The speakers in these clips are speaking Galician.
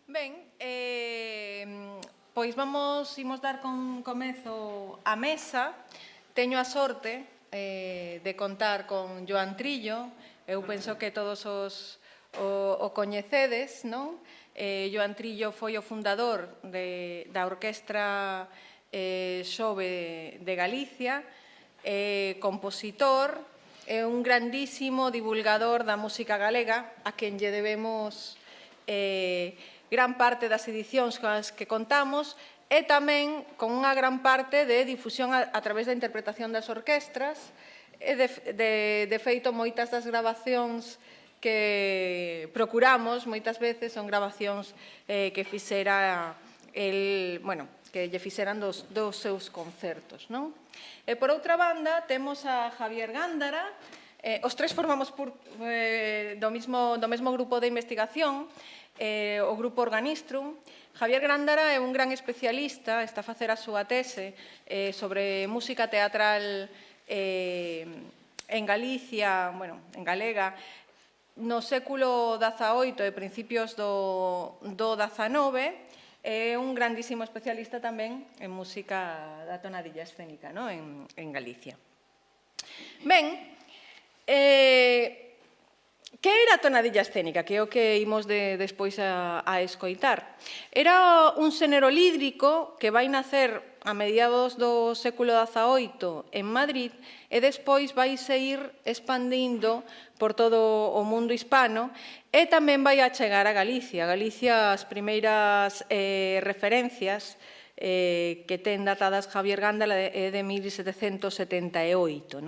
Ben, pois imos dar comezo á mesa. Teño a sorte de contar con Joan Trillo. Eu penso que todos o coñecedes, non? Joan Trillo foi o fundador da Orquestra Xove de Galicia, compositor, é un grandísimo divulgador da música galega, a quen lle debemos gran parte das edicións con as que contamos e tamén con unha gran parte de difusión a través da interpretación das orquestras. De feito, moitas das grabacións que procuramos, moitas veces, son grabacións que fixera que lle fixeran dos seus concertos, non? E, por outra banda, temos a Javier Gándara. Os tres formamos do mesmo grupo de investigación, o Grupo Organistrum. Javier Gándara é un gran especialista, está a facer a súa tese sobre música teatral en Galicia, en galega, no século XVIII e principios do XIX. É un grandísimo especialista tamén en música da tonadilla escénica en Galicia. Ben, que era a tonadilla escénica? Que é o que imos despois a escoitar. Era un xénero lídrico que vai nacer a mediados do século XVIII en Madrid e despois vai ir expandindo por todo o mundo hispano e tamén vai a chegar a Galicia. Galicia, as primeiras referencias que ten datadas Javier Gándara é de 1778.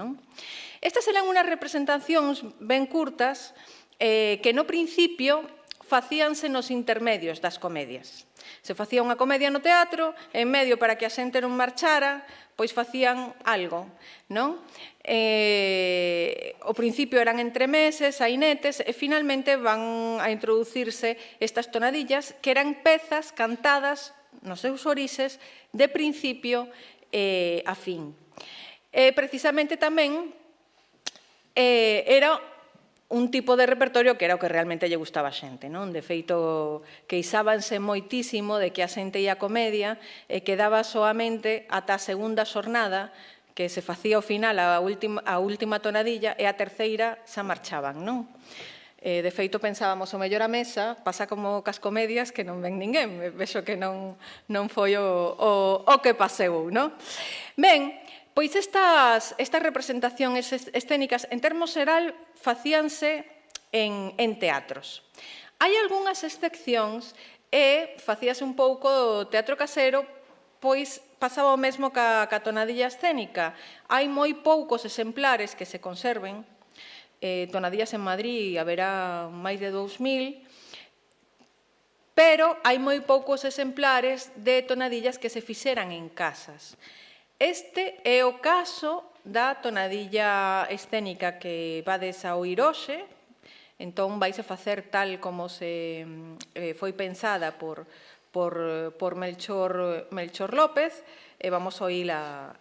Estas eran unhas representacións ben curtas que no principio facíanse nos intermedios das comedias. Se facía unha comedia no teatro, en medio para que a xente non marchara, pois facían algo, non? Ao principio eran entremeses, sainetes, e finalmente van a introducirse estas tonadillas, que eran pezas cantadas nos seus orixes de principio a fin. Precisamente tamén era un tipo de repertorio que era o que realmente lle gustaba a xente, non? De feito, queixábanse moitísimo de que a xente ia a comedia e quedaba soamente ata a segunda xornada, que se facía ao final a última tonadilla, e a terceira xa marchaban, non? De feito, pensábamos, o mellor a mesa pasa como cas comedias que non ven ninguén. Vexo que non foi o que paseu, non? Ben, pois estas representacións escénicas, en termos xeral, facíanse en teatros. Hai algunhas excepcións e facíase un pouco o teatro casero, pois pasaba o mesmo ca tonadilla escénica. Hai moi poucos exemplares que se conserven. Tonadillas en Madrid haberá máis de 2000, pero hai moi poucos exemplares de tonadillas que se fixeran en casas. Este é o caso da tonadilla escénica que vades a oír hoxe. Entón, vais a facer tal como se foi pensada por Melchor López, e vamos a oíla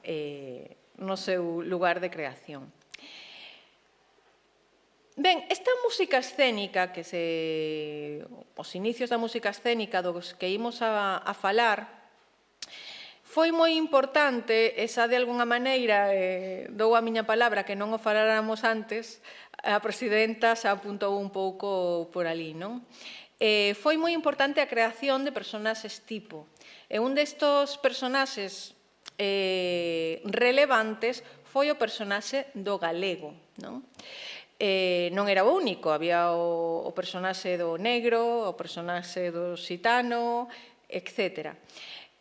no seu lugar de creación. Ben, esta música escénica, os inicios da música escénica dos que imos a falar, foi moi importante, e xa de alguna maneira dou a miña palabra que non o faláramos antes, a presidenta xa apuntou un pouco por ali, non? Foi moi importante a creación de personaxes tipo. E un destos personaxes relevantes foi o personaxe do galego, non? Non era o único, había o personaxe do negro, o personaxe do xitano, etcétera.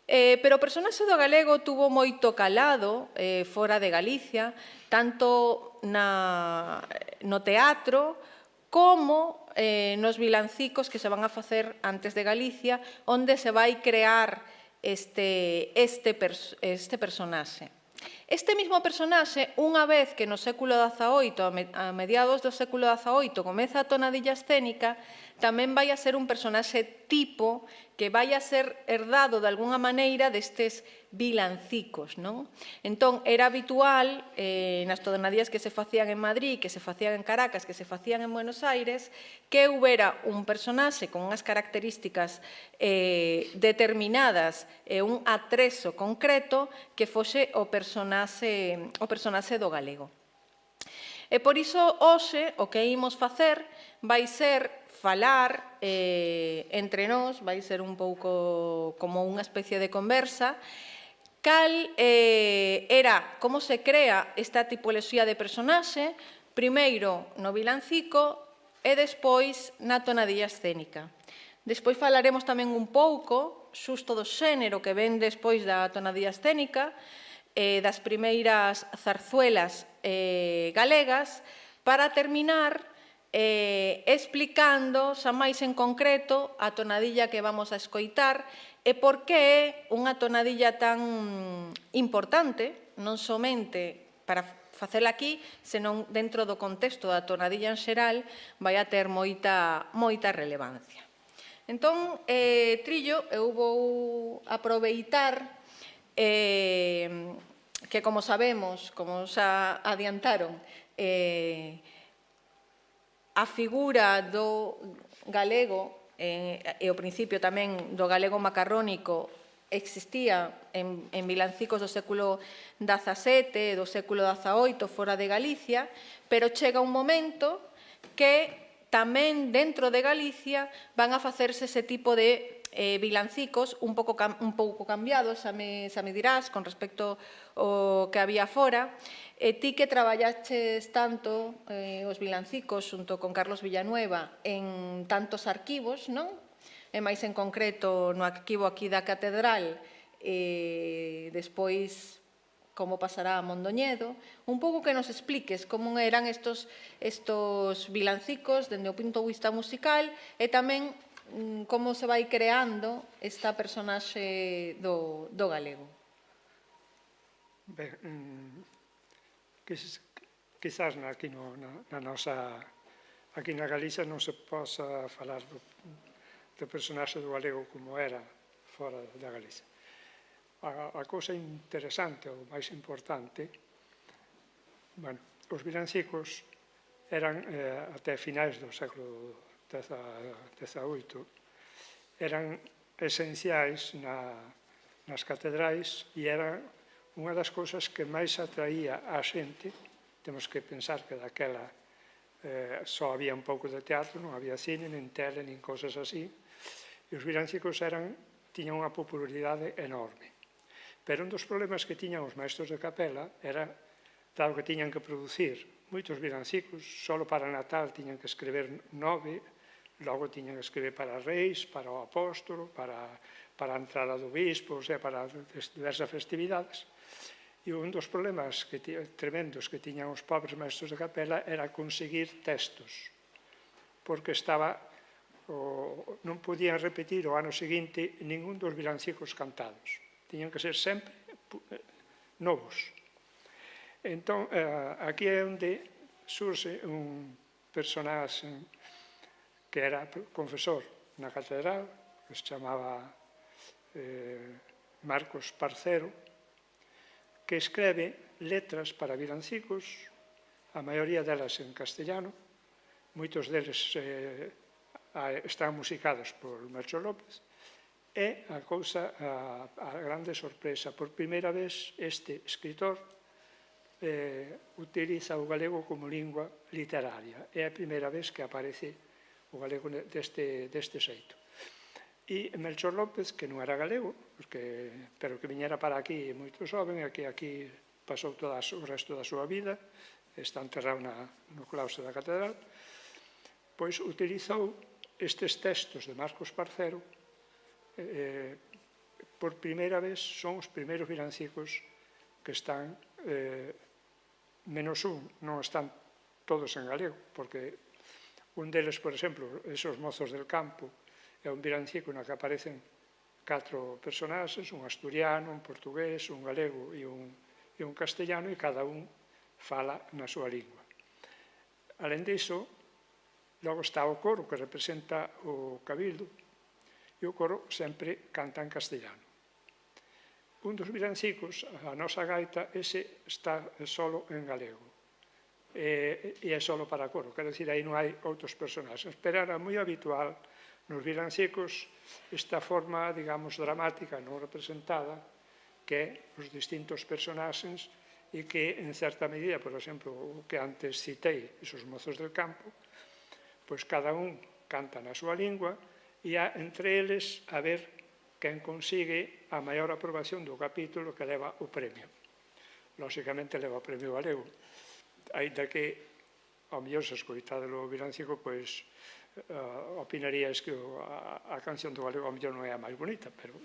Pero o personaxe do galego tuvo moito calado fora de Galicia, tanto no teatro como nos vilancicos que se van a facer antes de Galicia, onde se vai crear este personaxe. Este mismo personaxe, unha vez que no século XVIII, a mediados do século XVIII, comeza a tonadilla escénica, tamén vai a ser un personaxe tipo que vai a ser herdado de alguna maneira destes vilancicos, non? Entón, era habitual nas tornadías que se facían en Madrid, que se facían en Caracas, que se facían en Buenos Aires, que houbera un personaxe con unhas características determinadas e un atreso concreto que fose o personaxe do galego. E por iso, hoxe, o que imos facer vai ser falar entre nós, vai ser un pouco como unha especie de conversa, cal era, como se crea esta tipoloxía de personaxe, primeiro no vilancico e despois na tonadilla escénica. Despois falaremos tamén un pouco, xusto do xénero que ven despois da tonadilla escénica, das primeiras zarzuelas galegas, para terminar explicando, xa máis en concreto, a tonadilla que vamos a escoitar e por que é unha tonadilla tan importante, non somente para facela aquí, senón dentro do contexto da tonadilla en xeral, vai a ter moita relevancia. Entón, Trillo, eu vou aproveitar que, como sabemos, como xa adiantaron, a figura do galego e o principio tamén do galego macarrónico existía en vilancicos do século XVII e do século XVIII fora de Galicia, pero chega un momento que tamén dentro de Galicia van a facerse ese tipo de vilancicos un pouco cambiados, xa me dirás, con respecto ao que había fora. Ti que traballaches tanto os vilancicos xunto con Carlos Villanueva en tantos arquivos, non? E máis en concreto no arquivo aquí da Catedral, despois como pasará a Mondoñedo, un pouco que nos expliques como eran estos vilancicos dende o punto de vista musical e tamén como se vai creando esta personaxe do galego. Ben, quizás aquí na Galicia non se posa falar do personaxe do galego como era fora da Galicia. A cousa interesante, ou máis importante, os vilancicos eran, até finais do século XVIII, eran esenciais nas catedrais e eran unha das cousas que máis atraía a xente. Temos que pensar que daquela só había un pouco de teatro, non había cine, nin tele, nin cousas así, e os vilancicos tiñan unha popularidade enorme. Pero un dos problemas que tiñan os maestros de capela era, dado que tiñan que producir moitos vilancicos, só para Natal tiñan que escrever 9, logo tiñan que escrever para reis, para o apóstolo, para a entrada do bispo, ou sea, para diversas festividades. E un dos problemas tremendos que tiñan os pobres maestros de capela era conseguir textos, porque non podían repetir o ano seguinte ningún dos vilancicos cantados. Tiñan que ser sempre novos. Entón, aquí é onde surxe un personaxe que era confesor na catedral, que se chamaba Marcos Parcero, que escreve letras para vilancicos, a maioría delas en castellano, moitos deles están musicados por Melchor López, e a grande sorpresa, por primeira vez este escritor utiliza o galego como lingua literaria. É a primeira vez que aparece o galego deste xeito. E Melchor López, que non era galego, pero que viñera para aquí moito xoven, e que aquí pasou todo o resto da súa vida, está enterrado no claustro da catedral, pois utilizou estes textos de Marcos Parcero. Por primeira vez son os primeiros vilancicos que están, menos un, non están todos en galego, porque un deles, por exemplo, esos mozos del campo, é un vilancico na que aparecen 4 personaxes, un asturiano, un portugués, un galego e un castellano, e cada un fala na súa lingua. Alén diso, Logo está o coro, que representa o cabildo, e o coro sempre canta en castellano. Un dos villancicos, a nosa gaita, ese está solo en galego. E é solo para coro, quero dicir, aí non hai outros personaxes. Pero era moi habitual nos villancicos esta forma, digamos, dramática non representada, que é os distintos personaxes e que, en certa medida, por exemplo, o que antes citei, esos mozos del campo, pois cada un canta na súa lingua e há entre eles a ver quen consigue a maior aprobación do capítulo que leva o premio. Lóxicamente leva o premio galego, ainda que ao mellor se escoitade o villancico, pois opinaríais que a canción do galego ao mellor non é a máis bonita, pero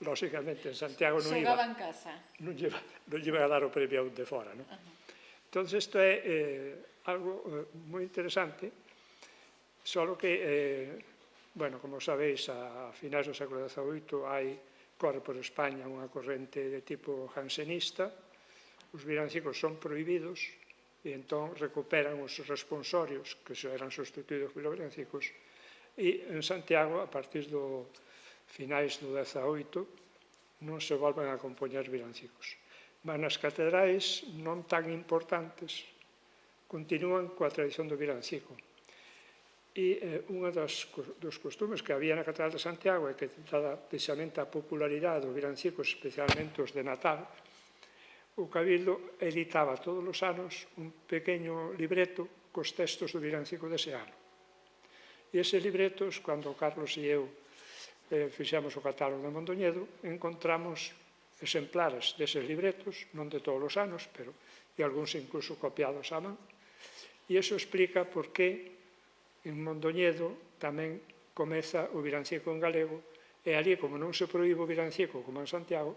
lóxicamente en Santiago non iba. Xogaba en casa. Non iba a dar o premio a un de fora, non? Entón, isto é algo moi interesante, só que, bueno, como sabéis, a finais do século XVIII corre por España unha corrente de tipo jansenista, os villancicos son prohibidos, e entón recuperan os responsorios que se eran sustituídos pelos villancicos, e en Santiago, a partir do finais do XVIII, non se volven a compoñer villancicos. Mas nas catedrais non tan importantes continúan coa tradición do villancico. E unha dos costumes que había na Catedral de Santiago é que, dada precisamente a popularidade dos villancicos, especialmente os de Natal, o Cabildo editaba todos os anos un pequeno libreto cos textos do villancico dese ano. E eses libretos, cando Carlos e eu fixemos o catálogo de Mondoñedo, encontramos exemplares deses libretos, non de todos os anos, pero e algúns incluso copiados á man, e iso explica por que en Mondoñedo tamén comeza o villancico en galego, e ali, como non se proíbe o villancico como en Santiago,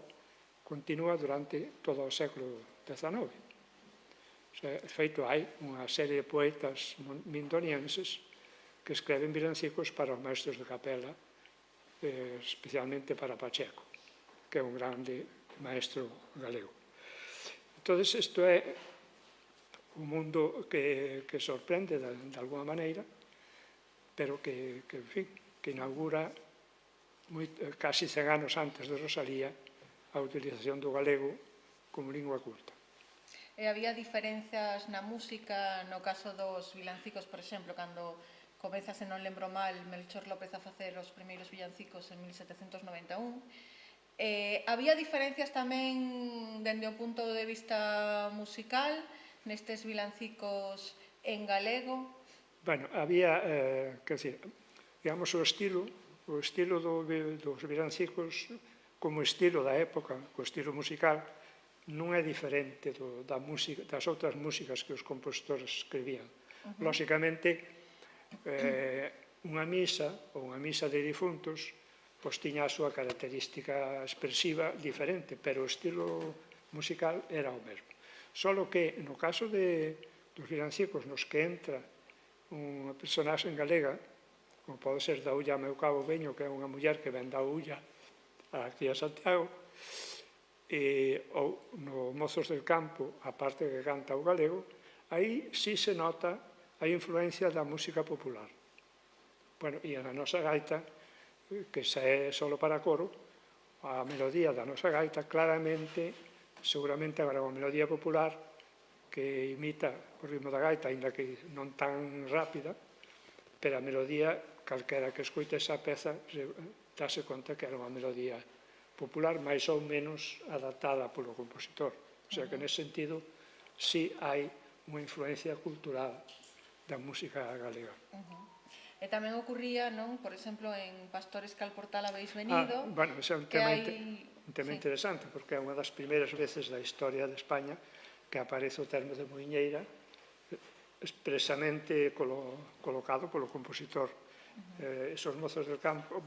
continúa durante todo o século XIX. De feito, hai unha serie de poetas mindonienses que escreven villancicos para os maestros de capela, especialmente para Pacheco, que é un grande maestro galego. Entón, isto é un mundo que sorprende de alguma maneira, pero que en fin, que inaugura casi 100 anos antes de Rosalía a utilización do galego como lingua culta. E había diferenzas na música, no caso dos villancicos, por exemplo, cando comeza, se non lembro mal, Melchor López a facer os primeiros villancicos en 1791. Había diferencias tamén dende o punto de vista musical nestes villancicos en galego? Bueno, había, quer dizer, digamos, o estilo dos villancicos como estilo da época, o estilo musical, non é diferente das outras músicas que os compositores escribían. Lóxicamente, unha misa ou unha misa de difuntos pois tiña a súa característica expresiva diferente, pero o estilo musical era o mesmo. Só que no caso dos villancicos nos que entra unha personaxe en galega, como pode ser Daúlla meu cabo veño, que é unha muller que ven da Ulla aquí a Santiago, ou no Mozos del Campo, a parte que canta o galego, aí sí se nota a influencia da música popular. Bueno, e na nosa gaita, que xa é solo para coro, a melodía da nosa gaita claramente, seguramente agora unha melodía popular que imita o ritmo da gaita, ainda que non tan rápida, pero a melodía, calquera que escoite esa peza, dáse conta que era unha melodía popular, máis ou menos adaptada polo compositor. O sea que, nese sentido, sí hai unha influencia cultural da música galega. E tamén ocurría, non, por exemplo, en Pastores que al portal habéis venido... Bueno, ese é un tema interesante, porque é unha das primeiras veces da historia de España que aparece o termo de moiñeira expresamente colocado polo compositor. Esos mozos del campo,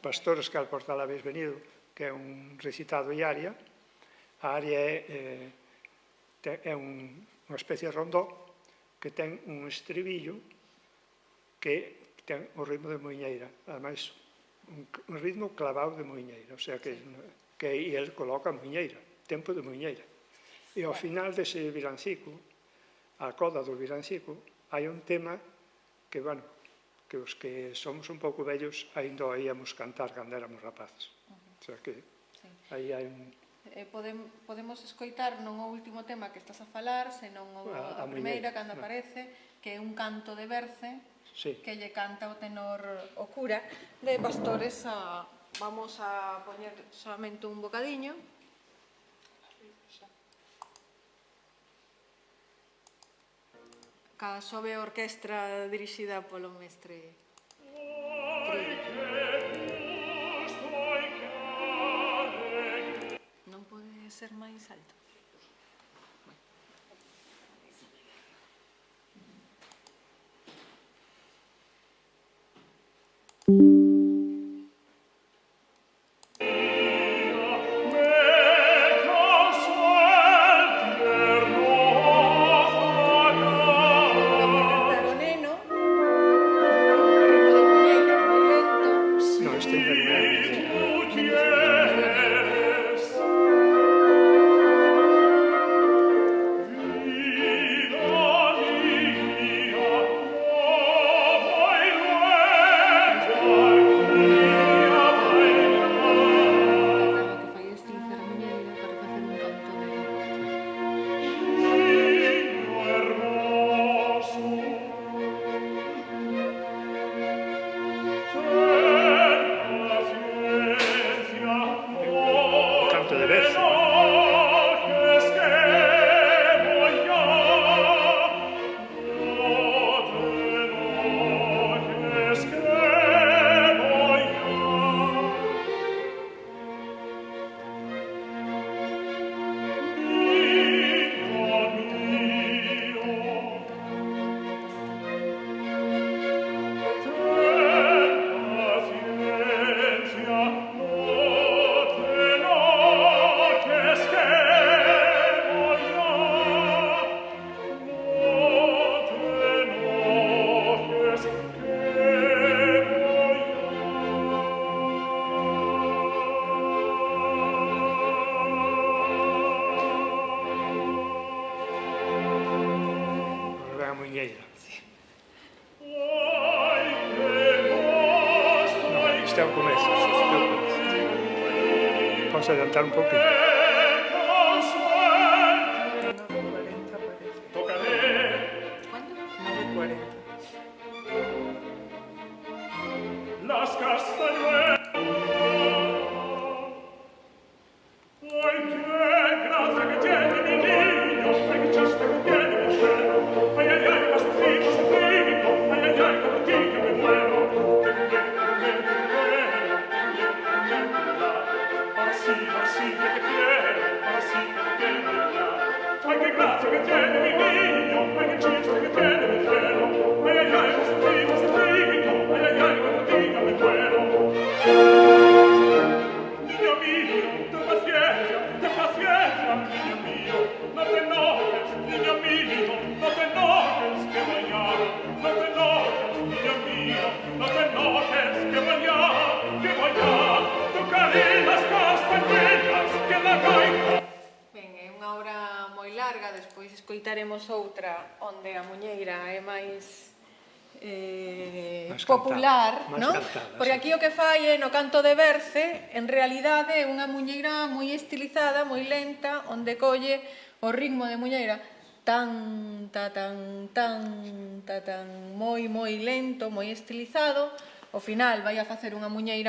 Pastores que al portal habéis venido, que é un recitado e aria. A aria é unha especie de rondó que ten un estribillo que ten o ritmo de moiñeira, ademais un ritmo clavado de moiñeira, o sea que el coloca moiñeira, tempo de moiñeira. E ao final dese villancico, a coda do villancico, hai un tema que, bueno, que os que somos un pouco vellos ainda oíamos cantar cando éramos rapaces. O sea que aí hai un... Podemos escoitar non o último tema que estás a falar, senón a primeira, cando aparece, que é un canto de berce, que lle canta o tenor o cura de Pastores. Vamos a poñer solamente un bocadiño. Ca sobe a orquestra dirixida polo mestre Trillo. Non pode ser máis alto? Este é o começo. Posso adiantar un pouquinho? 9:40 parece. ¿Cuándo? 9:40. Las castañuelas. Ay, qué gracia que tiene mi niño, ay, qué chiste que tiene mi cielo. Ay, ay, ay, pastorcito, pastorcito, ay, ay, ay, como ti que me muero. Así, así que te quiero, así que te quiero ya. Ay, qué gracia que tiene mi niño, ay, qué chiste que tiene mi cielo. Ay, ay, ay, pastorcito, pastorcito, ay, ay, ay, como ti que me muero. Niño mío, ten paciencia, niño mío, no te enojes, niño mío, no te enojes, que mañana, no te enojes, niño mío, no te enojes, que mañana, tocaré las castañuelas, que la gaita. Ben, é unha obra moi larga, despois escoitaremos outra onde a muñeira é máis popular, non? Porque aquí o que fai é no canto de berce, en realidade é unha muñeira moi estilizada, moi lenta, onde colle o ritmo de muñeira tan, ta, tan, tan, ta, tan, moi lento, moi estilizado. Ao final vai a facer unha muñeira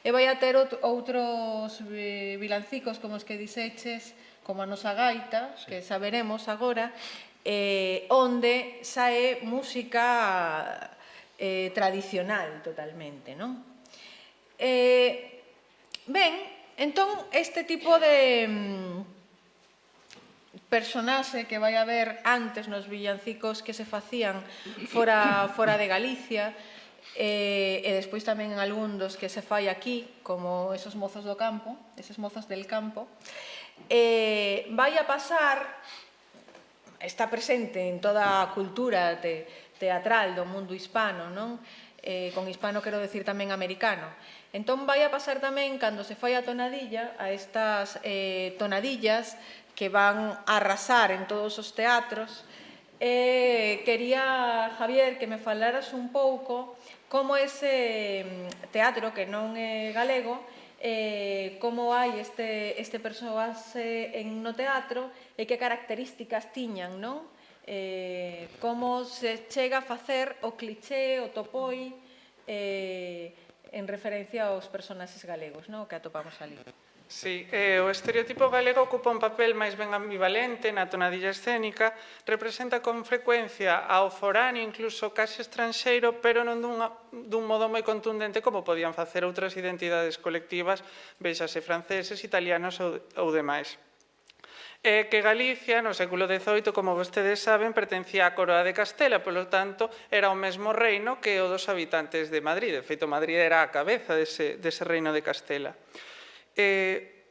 e vai a ter outros vilancicos como os que dixeches, como a nosa gaita, que saberemos agora, onde sae música tradicional totalmente, non? Ben, entón, este tipo de personaxe que vai haber antes nos villancicos que se facían fora de Galicia, e despois tamén en algún dos que se fai aquí, como esos mozos do campo, eses mozos del campo, vai a pasar, está presente en toda a cultura teatral do mundo hispano, non? Con hispano quero decir tamén americano. Entón vai a pasar tamén cando se fai a tonadilla, a estas tonadillas que van a arrasar en todos os teatros, Quería, Javier, que me falaras un pouco como ese teatro, que non é galego, como hai este persoaxe no teatro e que características tiñan, non? Como se chega a facer o cliché, o topoi, en referencia aos personaxes galegos, non? Que atopamos ali. Sí, o estereotipo galego ocupa un papel máis ben ambivalente na tonadilla escénica, representa con frecuencia ao foráneo, incluso case estranxeiro, pero non dun modo moi contundente como podían facer outras identidades colectivas, véxase franceses, italianos ou demais. Que Galicia, no século XVIII, como vostedes saben, pertencía á Coroa de Castela, polo tanto, era o mesmo reino que o dos habitantes de Madrid. De feito, Madrid era a cabeza dese reino de Castela.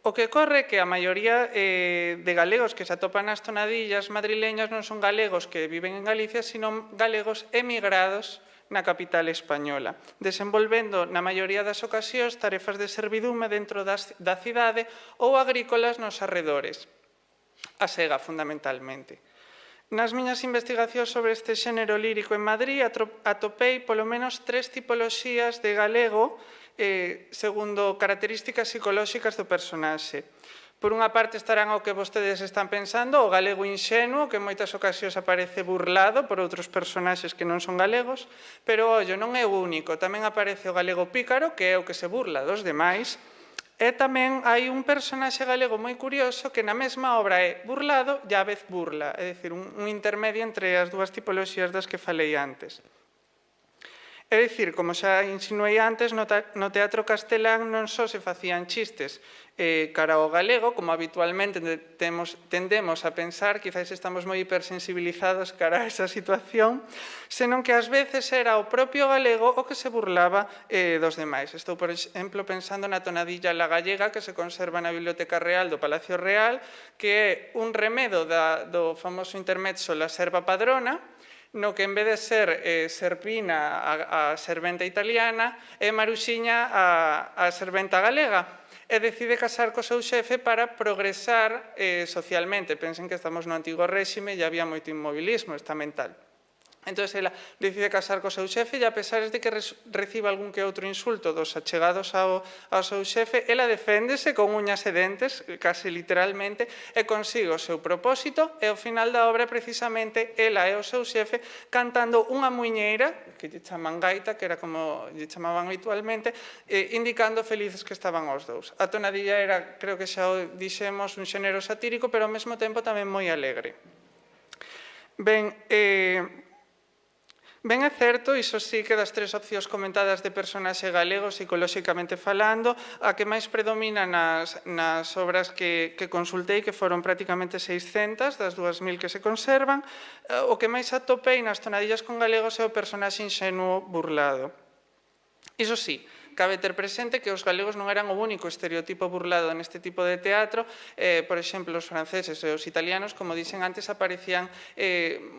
O que ocorre é que a maioría de galegos que se atopan nas tonadillas madrileñas non son galegos que viven en Galicia, sino galegos emigrados na capital española, desenvolvendo na maioría das ocasións tarefas de servidume dentro da cidade ou agrícolas nos arredores, a sega fundamentalmente. Nas miñas investigacións sobre este xénero lírico en Madrid atopei polo menos 3 tipoloxías de galego segundo características psicolóxicas do personaxe. Por unha parte estarán o que vostedes están pensando, o galego inxenuo, que en moitas ocasións aparece burlado por outros personaxes que non son galegos, pero, ollo, non é o único, tamén aparece o galego pícaro, que é o que se burla dos demais, e tamén hai un personaxe galego moi curioso que na mesma obra é burlado e á vez burla, é dicir, un intermedio entre as dúas tipoloxías das que falei antes. É dicir, como xa insinuei antes, no teatro castelán non só se facían chistes cara ao galego, como habitualmente tendemos a pensar, quizás estamos moi hipersensibilizados cara a esa situación, senón que ás veces era o propio galego o que se burlaba dos demais. Estou, por exemplo, pensando na tonadilla La Gallega que se conserva na Biblioteca Real do Palacio Real, que é un remedo do famoso intermezzo La Serva Padrona, no que en vez de ser Serpina a serventa italiana, é Maruxiña a serventa galega, e decide casar co seu xefe para progresar socialmente. Pensen que estamos no antigo réxime e había moito inmobilismo estamental. Entón, ela decide casar co seu xefe e, a pesar de que reciba algún que outro insulto dos achegados ao seu xefe, ela deféndese con uñas e dentes, case literalmente, e consigue o seu propósito, e ao final da obra, precisamente, ela e o seu xefe cantando unha muiñeira, que lle chaman gaita, que era como lle chamaban habitualmente, indicando felices que estaban os dous. A tonadilla era, creo que xa o dixemos, un xénero satírico, pero ao mesmo tempo tamén moi alegre. Ben, ben é certo, iso sí, que das 3 opcións comentadas de personaxe galego, psicolóxicamente falando, a que máis predomina nas obras que consultei, que foron prácticamente 600 das 2000 que se conservan, o que máis atopei nas tonadillas con galegos é o personaxe inxenuo burlado. Iso sí, cabe ter presente que os galegos non eran o único estereotipo burlado neste tipo de teatro. Por exemplo, os franceses e os italianos, como dixen antes, aparecían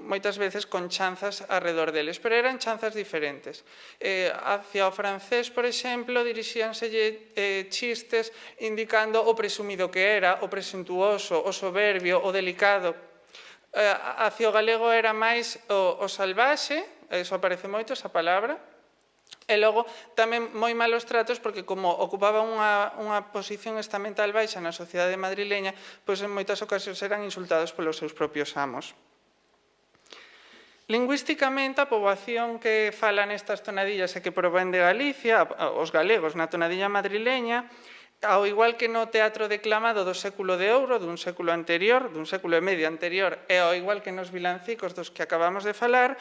moitas veces con chanzas arredor deles, pero eran chanzas diferentes. Hacia o francés, por exemplo, dirixíanselle chistes indicando o presumido que era, o presuntuoso, o soberbio, o delicado. Hacia o galego era máis o salvaxe, eso aparece moito, esa palabra. E logo tamén moi malos tratos, porque como ocupaba unha posición estamental baixa na sociedade madrileña, pois en moitas ocasións eran insultados polos seus propios amos. Lingüísticamente, a poboación que fala nestas tonadillas e que provén de Galicia, os galegos na tonadilla madrileña, ao igual que no teatro declamado do século de ouro, dun século anterior, dun século e medio anterior, e ao igual que nos vilancicos dos que acabamos de falar,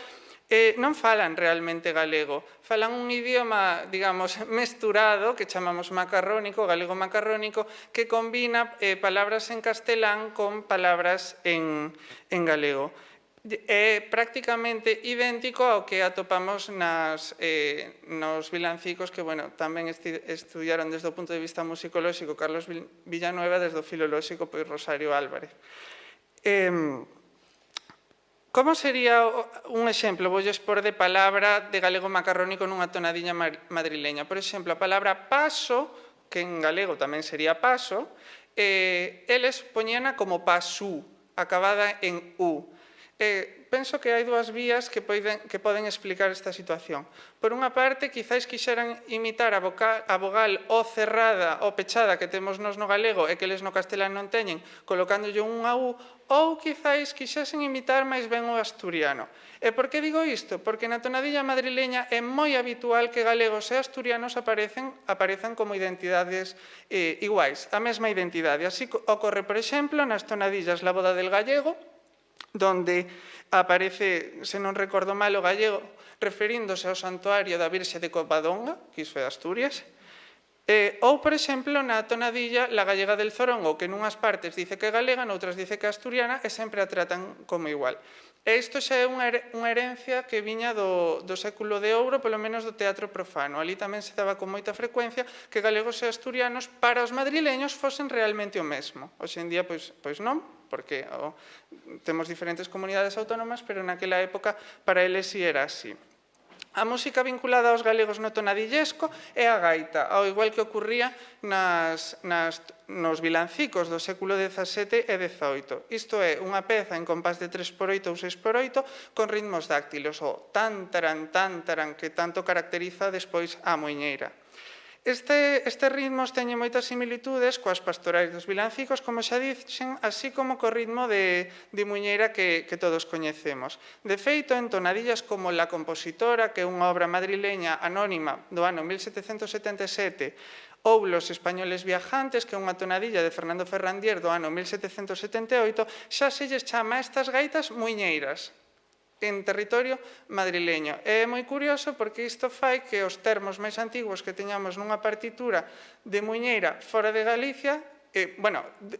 non falan realmente galego, falan un idioma, digamos, mesturado, que chamamos macarrónico, galego macarrónico, que combina palabras en castelán con palabras en galego. É prácticamente idéntico ao que atopamos nos vilancicos que, bueno, tamén estudiaron desde o punto de vista musicolóxico Carlos Villanueva, desde o filolóxico pois Rosario Álvarez. Como sería un exemplo? Voulle expor de palabra de galego macarrónico nunha tonadilla madrileña. Por exemplo, a palabra paso, que en galego tamén sería paso, eles poñíana como pasú, acabada en u. Penso que hai dúas vías que poden explicar esta situación. Por unha parte, quizáis quixeran imitar a vogal o cerrada ou pechada que temos nos no galego e que eles no castelán non teñen, colocándolle unha U, ou quizáis quixesen imitar máis ben o asturiano. E por que digo isto? Porque na tonadilla madrileña é moi habitual que galegos e asturianos aparezan como identidades iguais, a mesma identidade. Así ocorre, por exemplo, nas tonadillas La boda del gallego, donde aparece, se non recordo mal, o gallego referíndose ao santuario da Virxe de Covadonga, que iso é Asturias, ou, por exemplo, na tonadilla La gallega del Zorongo, que nunhas partes dice que é galega, noutras dice que é asturiana, e sempre a tratan como igual. E isto xa é unha herencia que viña do século de ouro, polo menos do teatro profano. Ali tamén se daba con moita frecuencia que galegos e asturianos para os madrileños fosen realmente o mesmo. Hoxe en día, pois non, porque temos diferentes comunidades autónomas, pero naquela época para eles si era así. A música vinculada aos galegos no tonadillesco é a gaita, ao igual que ocurría nos vilancicos do século XVII e XVIII. Isto é, unha peza en compás de 3x8 ou 6x8 con ritmos dáctilos, o tan-taran, que tanto caracteriza despois a muiñeira. Estes ritmos teñen moitas similitudes coas pastorais dos vilancicos, como xa dixen, así como co ritmo de muiñeira que todos coñecemos. De feito, en tonadillas como La compositora, que é unha obra madrileña anónima do ano 1777, ou Los españoles viajantes, que é unha tonadilla de Fernando Ferrandier do ano 1778, xa se lles chama a estas gaitas muiñeiras en territorio madrileño. É moi curioso porque isto fai que os termos máis antigos que teñamos nunha partitura de muiñeira fora de Galicia,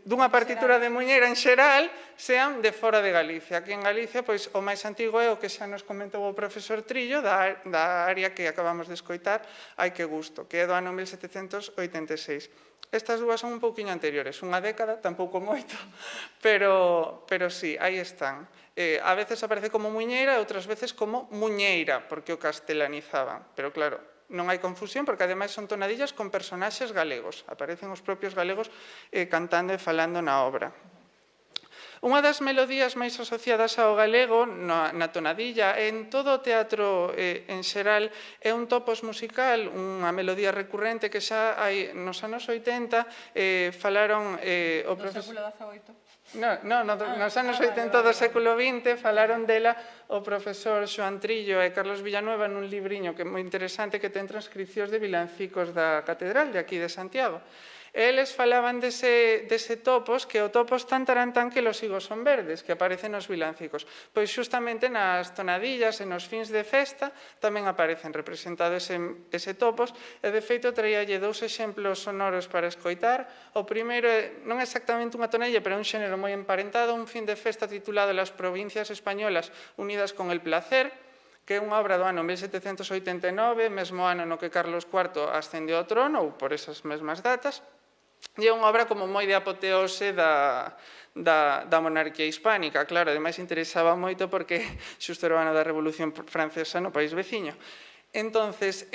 dunha partitura de muiñeira en xeral, sean de fora de Galicia. Aquí en Galicia, pois, o máis antigo é o que xa nos comentou o profesor Trillo, da área que acabamos de escoitar, Ai que gusto, que é do ano 1786. Estas dúas son un pouquiño anteriores, unha década, tampouco moito, pero sí, aí están. A veces aparece como muiñeira e outras veces como muñeira, porque o castelanizaban. Pero claro, non hai confusión, porque ademais son tonadillas con personaxes galegos. Aparecen os propios galegos cantando e falando na obra. Unha das melodías máis asociadas ao galego na tonadilla en todo o teatro en xeral é un topos musical, unha melodía recurrente que xa hai nos anos 80 falaron o profesor... Do século XVIII? Nos anos 80 do século XX falaron dela o profesor Xoán Trillo e Carlos Villanueva nun libriño que é moi interesante que ten transcripcións de vilancicos da Catedral de aquí de Santiago. Eles falaban dese topos, que o topos tan tarantán que los higos son verdes, que aparecen nos vilancicos. Pois xustamente nas tonadillas e nos fins de festa tamén aparecen representados ese topos, e de feito traíalle dous exemplos sonoros para escoitar. O primeiro non é exactamente unha tonadilla, pero é un xénero moi emparentado, un fin de festa titulado Las provincias españolas unidas con el placer, que é unha obra do ano 1789, mesmo ano no que Carlos IV ascendeu ao trono, ou por esas mesmas datas. E é unha obra como moi de apoteose da monarquía hispánica. Claro, ademais interesaba moito porque xusto era o ano da Revolución Francesa no país veciño. Entonces,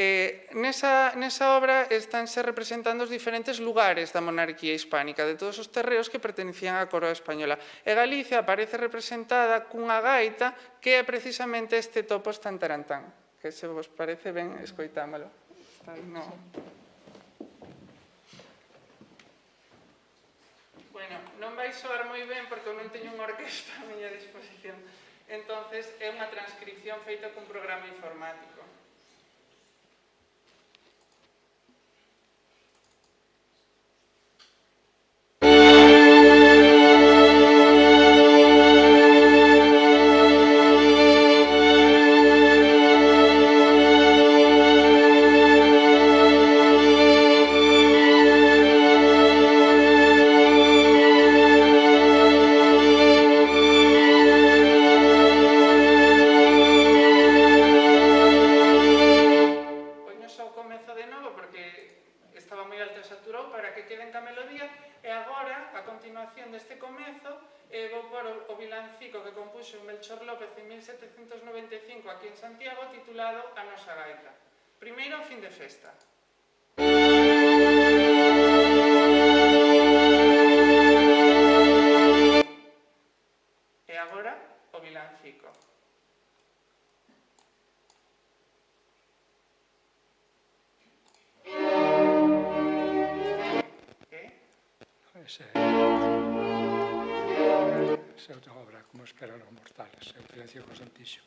nesa obra estánse representando os diferentes lugares da monarquía hispánica, de todos os terreos que pertenecían á coroa española. E Galicia aparece representada cunha gaita que é precisamente este topos tan tarantán, que se vos parece ben, escoitámolo. Bueno, non vai soar moi ben porque eu non teño unha orquesta a miña disposición. Entonces, é unha transcripción feita cun programa informático. Aquí en Santiago, titulado A nosa gaita. Primeiro, fin de festa. E agora, o vilancico. esa outra obra, como esperan os mortales, eu Ferencio con Santixo.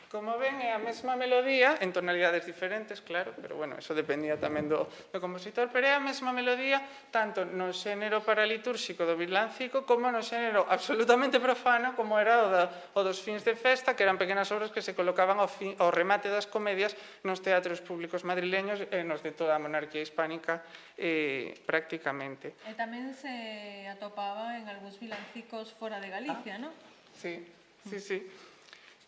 Como ven, é a mesma melodía, en tonalidades diferentes, claro, pero bueno, eso dependía tamén do compositor, pero é a mesma melodía tanto no xénero paralitúrxico do vilancico como no xénero absolutamente profano como era o dos fins de festa, que eran pequenas obras que se colocaban ao remate das comedias nos teatros públicos madrileños e nos de toda a monarquía hispánica prácticamente. E tamén se atopaba en algúns vilancicos fora de Galicia, non? Sí, sí, sí.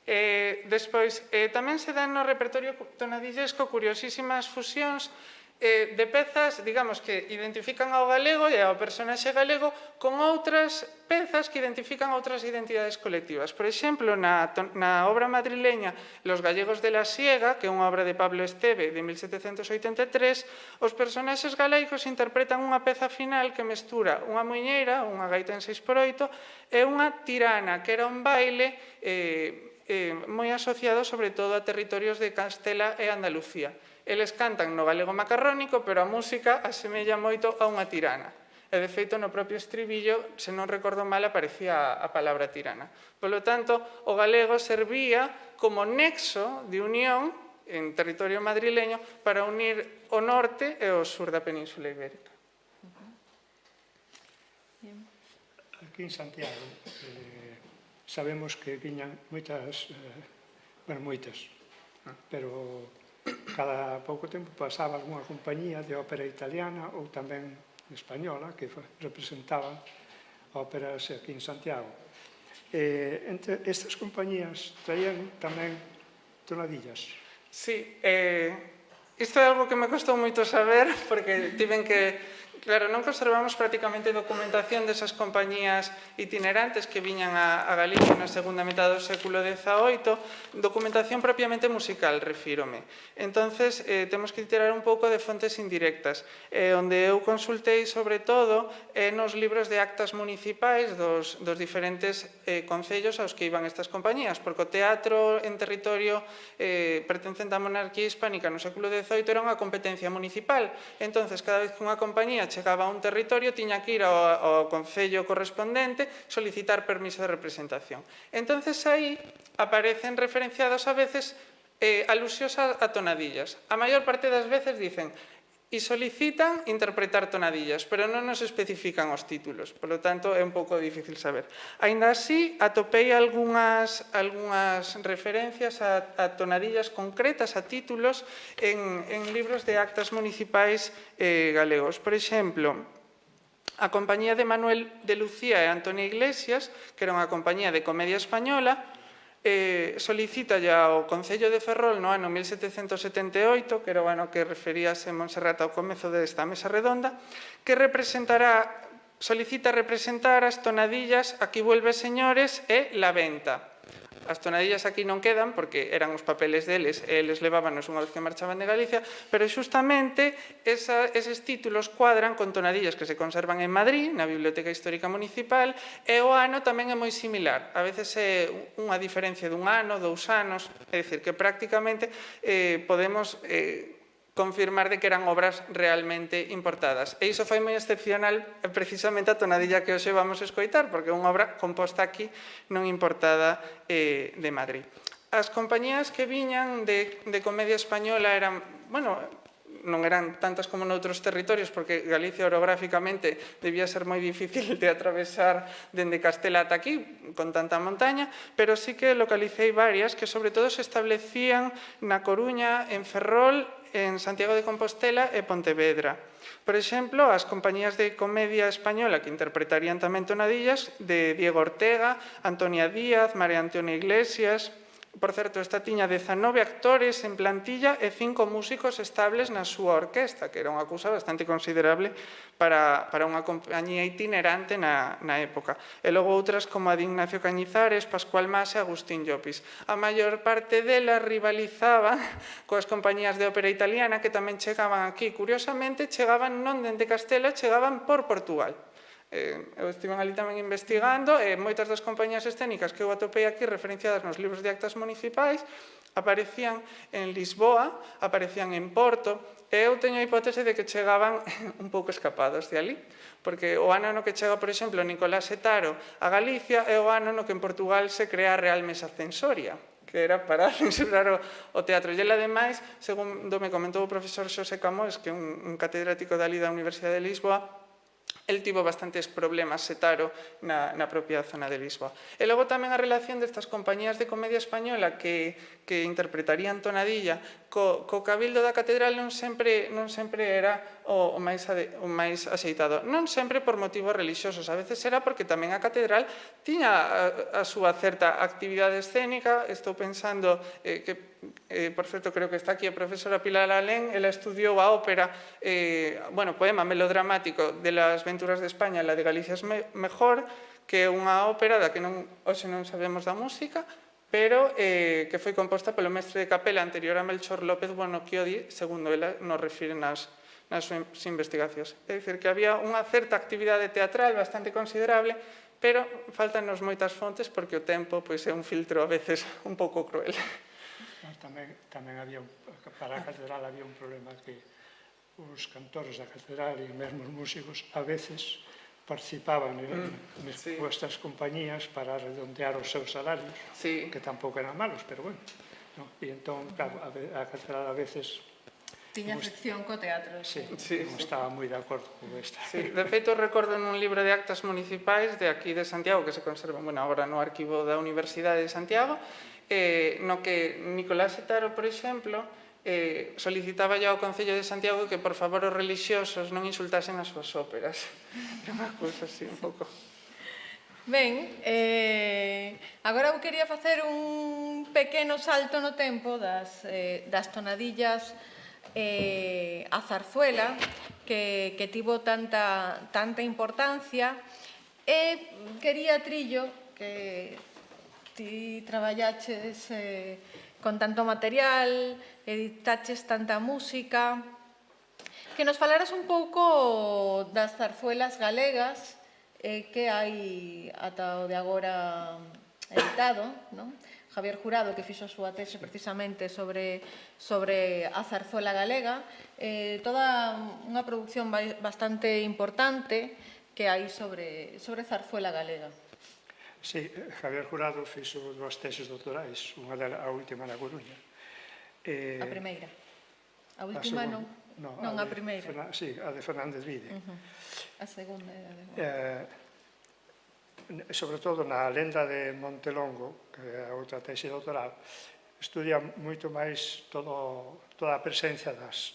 Despois, tamén se dan no repertorio tonadillesco curiosísimas fusións de pezas, digamos, que identifican ao galego e ao personaxe galego con outras pezas que identifican outras identidades colectivas. Por exemplo, na obra madrileña Los gallegos de la siega, que é unha obra de Pablo Esteve de 1783, os personaxes galaicos interpretan unha peza final que mestura unha muiñeira, unha gaita en 6x8, e unha tirana, que era un baile moi asociado sobre todo a territorios de Castela e Andalucía. Eles cantan no galego macarrónico, pero a música asemella moito a unha tirana. E, de feito, no propio estribillo, se non recordo mal, aparecía a palabra tirana. Polo tanto, o galego servía como nexo de unión en territorio madrileño para unir o norte e o sur da Península Ibérica. Aquí en Santiago sabemos que viñan moitas, pero cada pouco tempo pasaba algunha compañía de ópera italiana ou tamén española que representaban óperas aquí en Santiago. Entre estas compañías traían tamén tonadillas. Sí, isto é algo que me costou moito saber porque tiven que... Claro, non conservamos prácticamente documentación desas compañías itinerantes que viñan a Galicia na segunda metade do século XVIII, documentación propiamente musical, refírome. Entonces, temos que tirar un pouco de fontes indirectas, onde eu consultei sobre todo nos libros de actas municipais dos diferentes concellos aos que iban estas compañías, porque o teatro en territorio pertencente á monarquía hispánica no século XVIII era unha competencia municipal. Entonces, cada vez que unha compañía chegaba a un territorio, tiña que ir ao concello correspondente solicitar permiso de representación. Entonces, aí aparecen referenciados a veces alusións a tonadillas. A maior parte das veces dicen e solicitan interpretar tonadillas, pero non nos especifican os títulos, polo tanto é un pouco difícil saber. Aínda así, atopei algunhas referencias a tonadillas concretas, a títulos, en libros de actas municipais galegos. Por exemplo, a compañía de Manuel de Lucía e Antonio Iglesias, que era unha compañía de comedia española, solicita ao Concello de Ferrol no ano 1778, que era o ano que referíase Monserrat ao comezo desta mesa redonda, que solicita representar as tonadillas Aquí vuelve señores e La venta. As tonadillas aquí non quedan porque eran os papeles deles e eles levábanos unha vez que marchaban de Galicia, pero xustamente eses títulos cuadran con tonadillas que se conservan en Madrid, na Biblioteca Histórica Municipal, e o ano tamén é moi similar. A veces é unha diferencia dun ano, 2 anos, é dicir, que prácticamente podemos confirmar de que eran obras realmente importadas. E iso foi moi excepcional precisamente a tonadilla que hoxe vamos a escoitar, porque é unha obra composta aquí, non importada de Madrid. As compañías que viñan de comedia española eran, bueno, non eran tantas como noutros territorios, porque Galicia orográficamente debía ser moi difícil de atravesar dende Castela ata aquí, con tanta montaña, pero sí que localicei varias que sobre todo se establecían na Coruña, en Ferrol, en Santiago de Compostela e Pontevedra. Por exemplo, as compañías de comedia española que interpretarían tamén tonadillas de Diego Ortega, Antonia Díaz, María Antonia Iglesias, Por certo, esta tiña 19 actores en plantilla e 5 músicos estables na súa orquesta, que era unha cousa bastante considerable para unha compañía itinerante na época. E logo outras como a de Ignacio Cañizares, Pascual Mas e Agustín Llopis. A maior parte delas rivalizaban coas compañías de ópera italiana que tamén chegaban aquí. Curiosamente, chegaban non dende Castela, chegaban por Portugal. Eu estive ali tamén investigando e moitas das compañías escénicas que eu atopei aquí referenciadas nos libros de actas municipais aparecían en Lisboa, aparecían en Porto e eu teño a hipótese de que chegaban un pouco escapados de ali porque o ano no que chega, por exemplo, Nicolás Setaro a Galicia é o ano no que en Portugal se crea a Real Mesa Censoria que era para censurar o teatro. E ele, ademais, segundo me comentou o profesor Xosé Camões, que é un catedrático dali da Universidade de Lisboa, el tivo bastantes problemas, Setaro, na propia zona de Lisboa. E logo tamén a relación destas compañías de comedia española que interpretarían Tonadilla co Cabildo da Catedral non sempre era o máis axeitado. Non sempre por motivos religiosos, a veces era porque tamén a Catedral tiña a súa certa actividade escénica. Estou pensando que, por certo, creo que está aquí a profesora Pilar Alén, ela estudiou a ópera, poema melodramático de las Venturas de España, la de Galicia es mejor, que é unha ópera da que hoxe non sabemos da música, pero que foi composta polo mestre de capela anterior a Melchor López Buonocchiodi, segundo ela nos refire nas súas investigacións. É dicir, que había unha certa actividade teatral bastante considerable, pero faltanos moitas fontes porque o tempo é un filtro a veces un pouco cruel. Tamén había, para a catedral había un problema que os cantores da catedral e mesmo os músicos a veces participaban nestas compañías para redondear os seus salarios, que tampouco eran malos, pero bueno. E entón, claro, a catedral a veces tiña fricción co teatro. Non estaba moi de acordo con esta. De feito, recordo nun libro de actas municipais de aquí de Santiago, que se conserva agora no arquivo da Universidade de Santiago, no que Nicolás Setaro, por exemplo, solicitaba ao Concello de Santiago que, por favor, os religiosos non insultasen as súas óperas. Era unha cousa así, un pouco. Ben, agora eu quería facer un pequeno salto no tempo das tonadillas a zarzuela que tivo tanta importancia e quería, Trillo, que ti traballaches con tanto material, editaches tanta música, que nos falaras un pouco das zarzuelas galegas que hai ata o de agora editado, non? Javier Jurado, que fixo a súa tese precisamente sobre a zarzuela galega, toda unha produción bastante importante que hai sobre zarzuela galega. Sí, Javier Jurado fixo dúas teses doutorais, unha a última na Coruña. A primeira. A última non. Non, a primeira. Sí, a de Fernández Vide. A segunda era de... Sobre todo na lenda de Montelongo, que é a outra tese doutoral, estudia moito máis toda a presencia das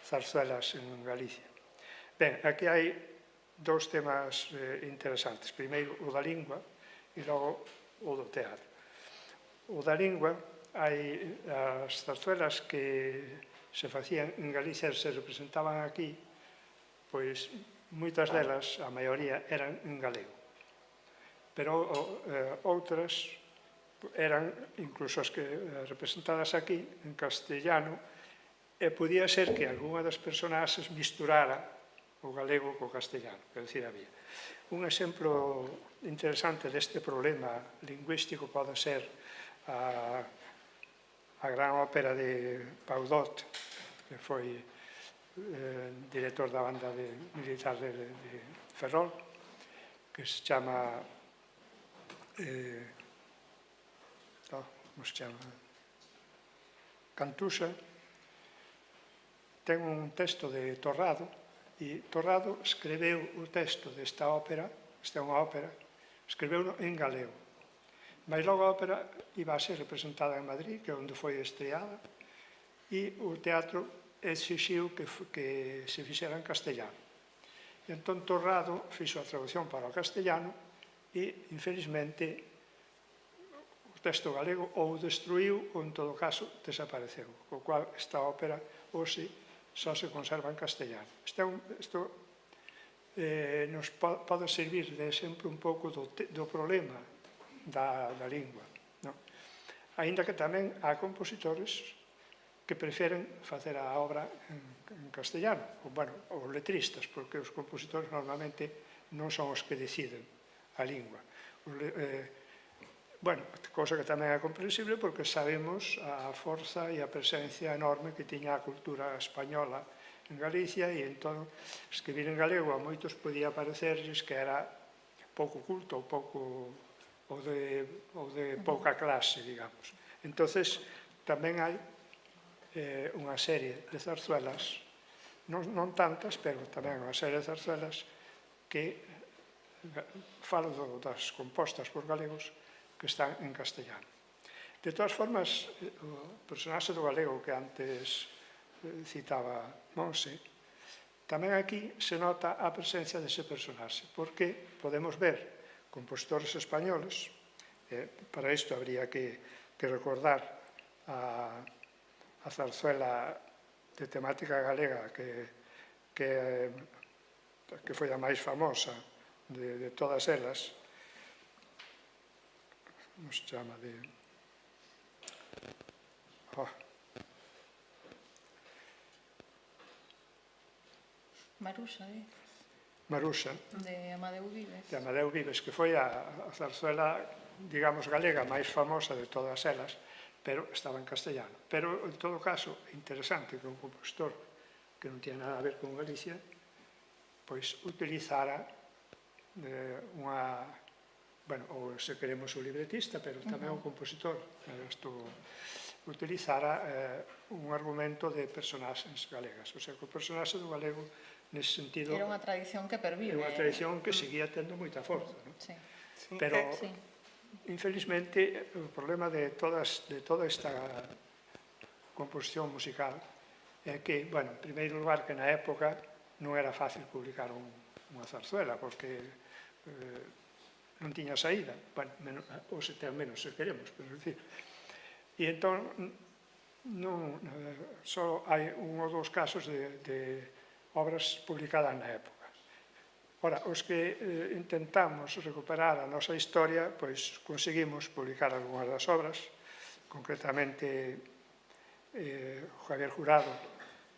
zarzuelas en Galicia. Ben, aquí hai dous temas interesantes. Primeiro, o da lingua e logo o do teatro. O da lingua, hai as zarzuelas que se facían en Galicia e se representaban aquí, pois moitas delas, a maioría, eran en galego. Pero outras eran, incluso as que representadas aquí, en castellano, e podía ser que algunha das personaxes misturara o galego co castellano, quer dizer, había. Un exemplo interesante deste problema lingüístico pode ser a gran ópera de Paudot, que foi director da banda militar de Ferrol, que se chama Cantusa. Ten un texto de Torrado, e Torrado escreveu o texto desta ópera, esta é unha ópera, escreveu en galego. Mas logo a ópera iba a ser representada en Madrid, que é onde foi estreada, e o teatro exixiu que se fixera en castellano. E entón Torrado fixo a traducción para o castellano e, infelizmente, texto galego ou destruiu ou, en todo caso, desapareceu. Co cual, esta ópera hoxe só se conserva en castellano. Isto nos pode servir de exemplo un pouco do problema da lingua. Aínda que tamén há compositores que preferen facer a obra en castellano, ou letristas, porque os compositores normalmente non son os que deciden a lingua. Cosa que tamén é comprensible porque sabemos a forza e a presencia enorme que tiña a cultura española en Galicia e entón escribir en galego a moitos podía parecerles que era pouco culto ou de pouca clase, digamos. Entonces tamén hai unha serie de zarzuelas, non tantas, pero tamén unha serie de zarzuelas que falo das compostas por galegos que están en castellano. De todas formas, o personaxe do galego que antes citaba Monse, tamén aquí se nota a presencia dese personaxe, porque podemos ver compositores españoles, para isto habría que recordar a zarzuela de temática galega que foi a máis famosa de todas elas, como se chama Maruxa, de Amadeu Vives. De Amadeu Vives, que foi a zarzuela, digamos, galega máis famosa de todas elas, pero estaba en castellano. Pero, en todo caso, é interesante que un compositor que non tiene nada a ver con Galicia, pois utilizara ou se queremos o libretista, pero tamén o compositor, utilizara un argumento de personaxes galegas. O sea, que o personaxe do galego, nese sentido... Era unha tradición que pervive. Era unha tradición que seguía tendo moita forza. Pero, Sí. infelizmente, o problema de toda esta composición musical é que, en primeiro lugar, que na época non era fácil publicar unha zarzuela, porque non tiña saída, ou se ten menos, se queremos, pero decir. E entón, só hai un ou dous casos de obras publicadas na época. Ora, os que intentamos recuperar a nosa historia, pois conseguimos publicar algunhas das obras, concretamente Javier Jurado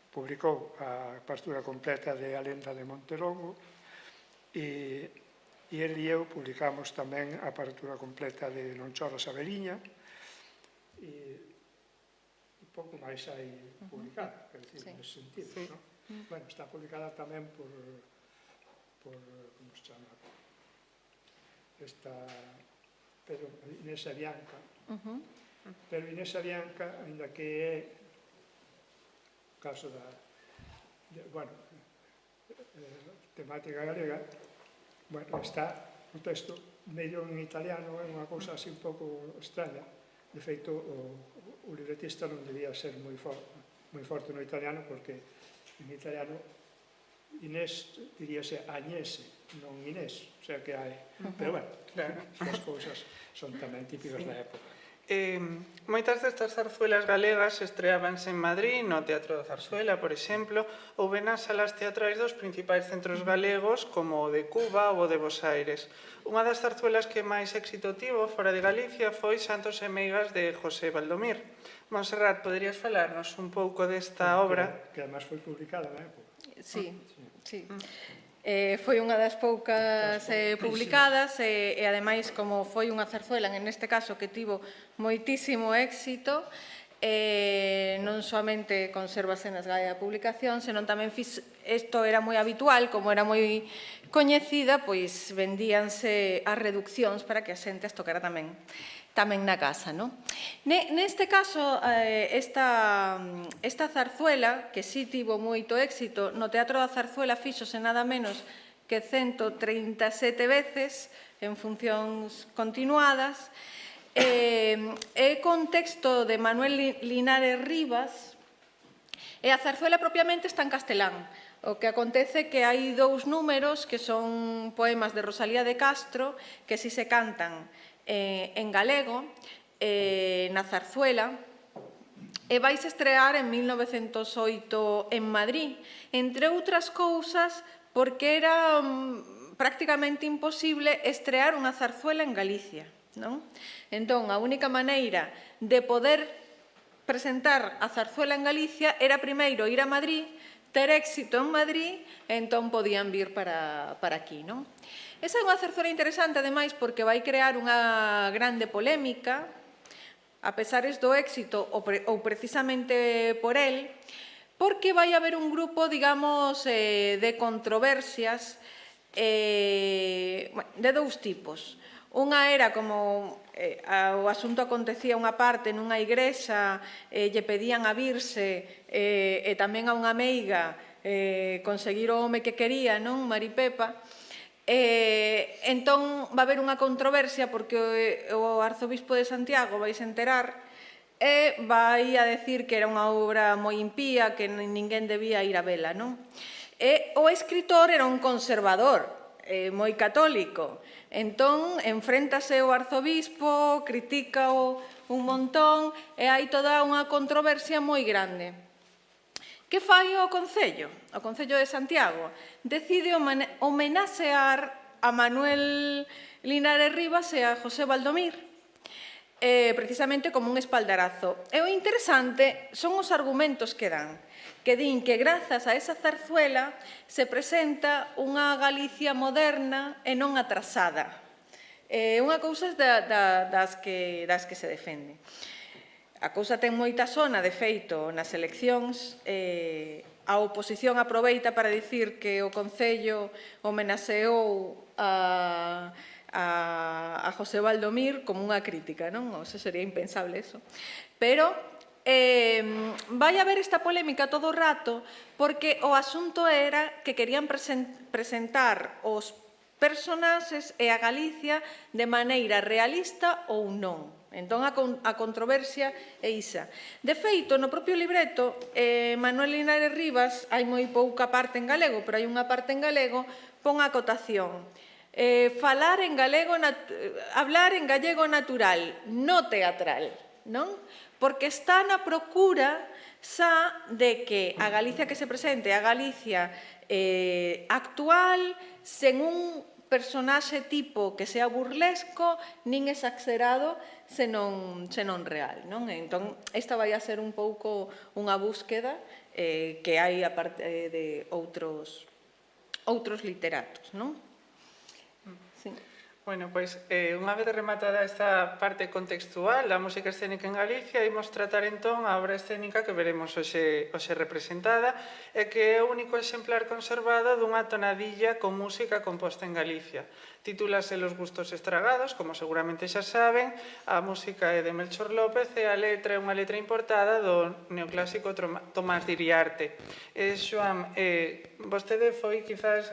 publicou a partitura completa de A lenda de Montelongo e el e eu publicamos tamén a partitura completa de Non choras a veliña e pouco máis hai publicada, nesse sentido. Está publicada tamén por como se chama? Pero Inés Avianca. Pero Inés Avianca, ainda que é o caso da temática galega, está o texto medio en italiano, é unha cousa así un pouco extraña. De feito, o libretista non debía ser moi forte no italiano, porque en italiano Inés diríase Agnese, non Inés, o sea que hai... Pero, as cousas son tamén típicas da época. Moitas destas zarzuelas galegas estreábanse en Madrid, no Teatro da Zarzuela, por exemplo, ou ben nas salas teatrais dos principais centros galegos, como o de Cuba ou o de Bos Aires. Unha das zarzuelas que máis éxito tivo fora de Galicia foi Santos e Meigas de José Baldomir. Montserrat, poderías falarnos un pouco desta obra? Que además foi publicada na época. Sí. Foi unha das poucas publicadas e ademais, como foi unha zarzuela, neste caso, que tivo moitísimo éxito, non somente conservase nas gallas de publicación, senón tamén isto era moi habitual, como era moi coñecida, pois vendíanse as reduccións para que a xente as tocara tamén na casa. Neste caso, esta zarzuela, que sí tivo moito éxito, no Teatro da Zarzuela fíxose nada menos que 137 veces en funcións continuadas, é con texto de Manuel Linares Rivas, e a zarzuela propiamente está en castelán. O que acontece é que hai dous números que son poemas de Rosalía de Castro que si se cantan en galego na Zarzuela, e vais estrear en 1908 en Madrid, entre outras cousas porque era prácticamente imposible estrear unha zarzuela en Galicia, non? Entón, a única maneira de poder presentar a zarzuela en Galicia era primeiro ir a Madrid, ter éxito en Madrid, e entón podían vir para aquí, non? Esa é unha zarzuela interesante, ademais, porque vai crear unha grande polémica, a pesares do éxito ou precisamente por el, porque vai haber un grupo, digamos, de controversias de dous tipos. Unha era como o asunto acontecía unha parte nunha igrexa, lle pedían a virse e tamén a unha meiga conseguir o home que quería, non, Maripepa. Entón, va haber unha controversia porque o arzobispo de Santiago vai se enterar e vai a decir que era unha obra moi impía, que ninguén debía ir a vela, non? E o escritor era un conservador, moi católico. Entón, enfréntase o arzobispo, critícao un montón e hai toda unha controversia moi grande. Que fai o Concello? O Concello de Santiago decide homenaxear a Manuel Linares Rivas e a José Baldomir, precisamente como un espaldarazo. E o interesante son os argumentos que dan, que din que grazas a esa zarzuela se presenta unha Galicia moderna e non atrasada. Unha cousa das que se defende. A cousa ten moita sona, de feito, nas eleccións, a oposición aproveita para dicir que o Concello homenaxeou a José Baldomir como unha crítica, non? O sea, sería impensable eso. Pero vai haber esta polémica todo o rato porque o asunto era que querían presentar os personaxes e a Galicia de maneira realista ou non. Entón, a controversia é isa. De feito, no propio libreto, Manuel Linares Rivas, hai moi pouca parte en galego, pero hai unha parte en galego, pon a acotación. Hablar en gallego natural, no teatral, non? Porque está na procura xa de que a Galicia que se presente, a Galicia actual, sen un personaxe tipo que sea burlesco, nin exagerado, senón real, non? Entón, esta vai a ser un pouco unha búsqueda que hai a parte de outros literatos, non? Sí. Bueno, pois, unha vez rematada esta parte contextual da música escénica en Galicia, imos tratar entón a obra escénica que veremos hoxe representada e que é o único exemplar conservado dunha tonadilla con música composta en Galicia. Titúlase Los gustos estragados, como seguramente xa saben, a música é de Melchor López e a letra é unha letra importada do neoclásico Tomás de Iriarte. Xoan, vostede foi quizás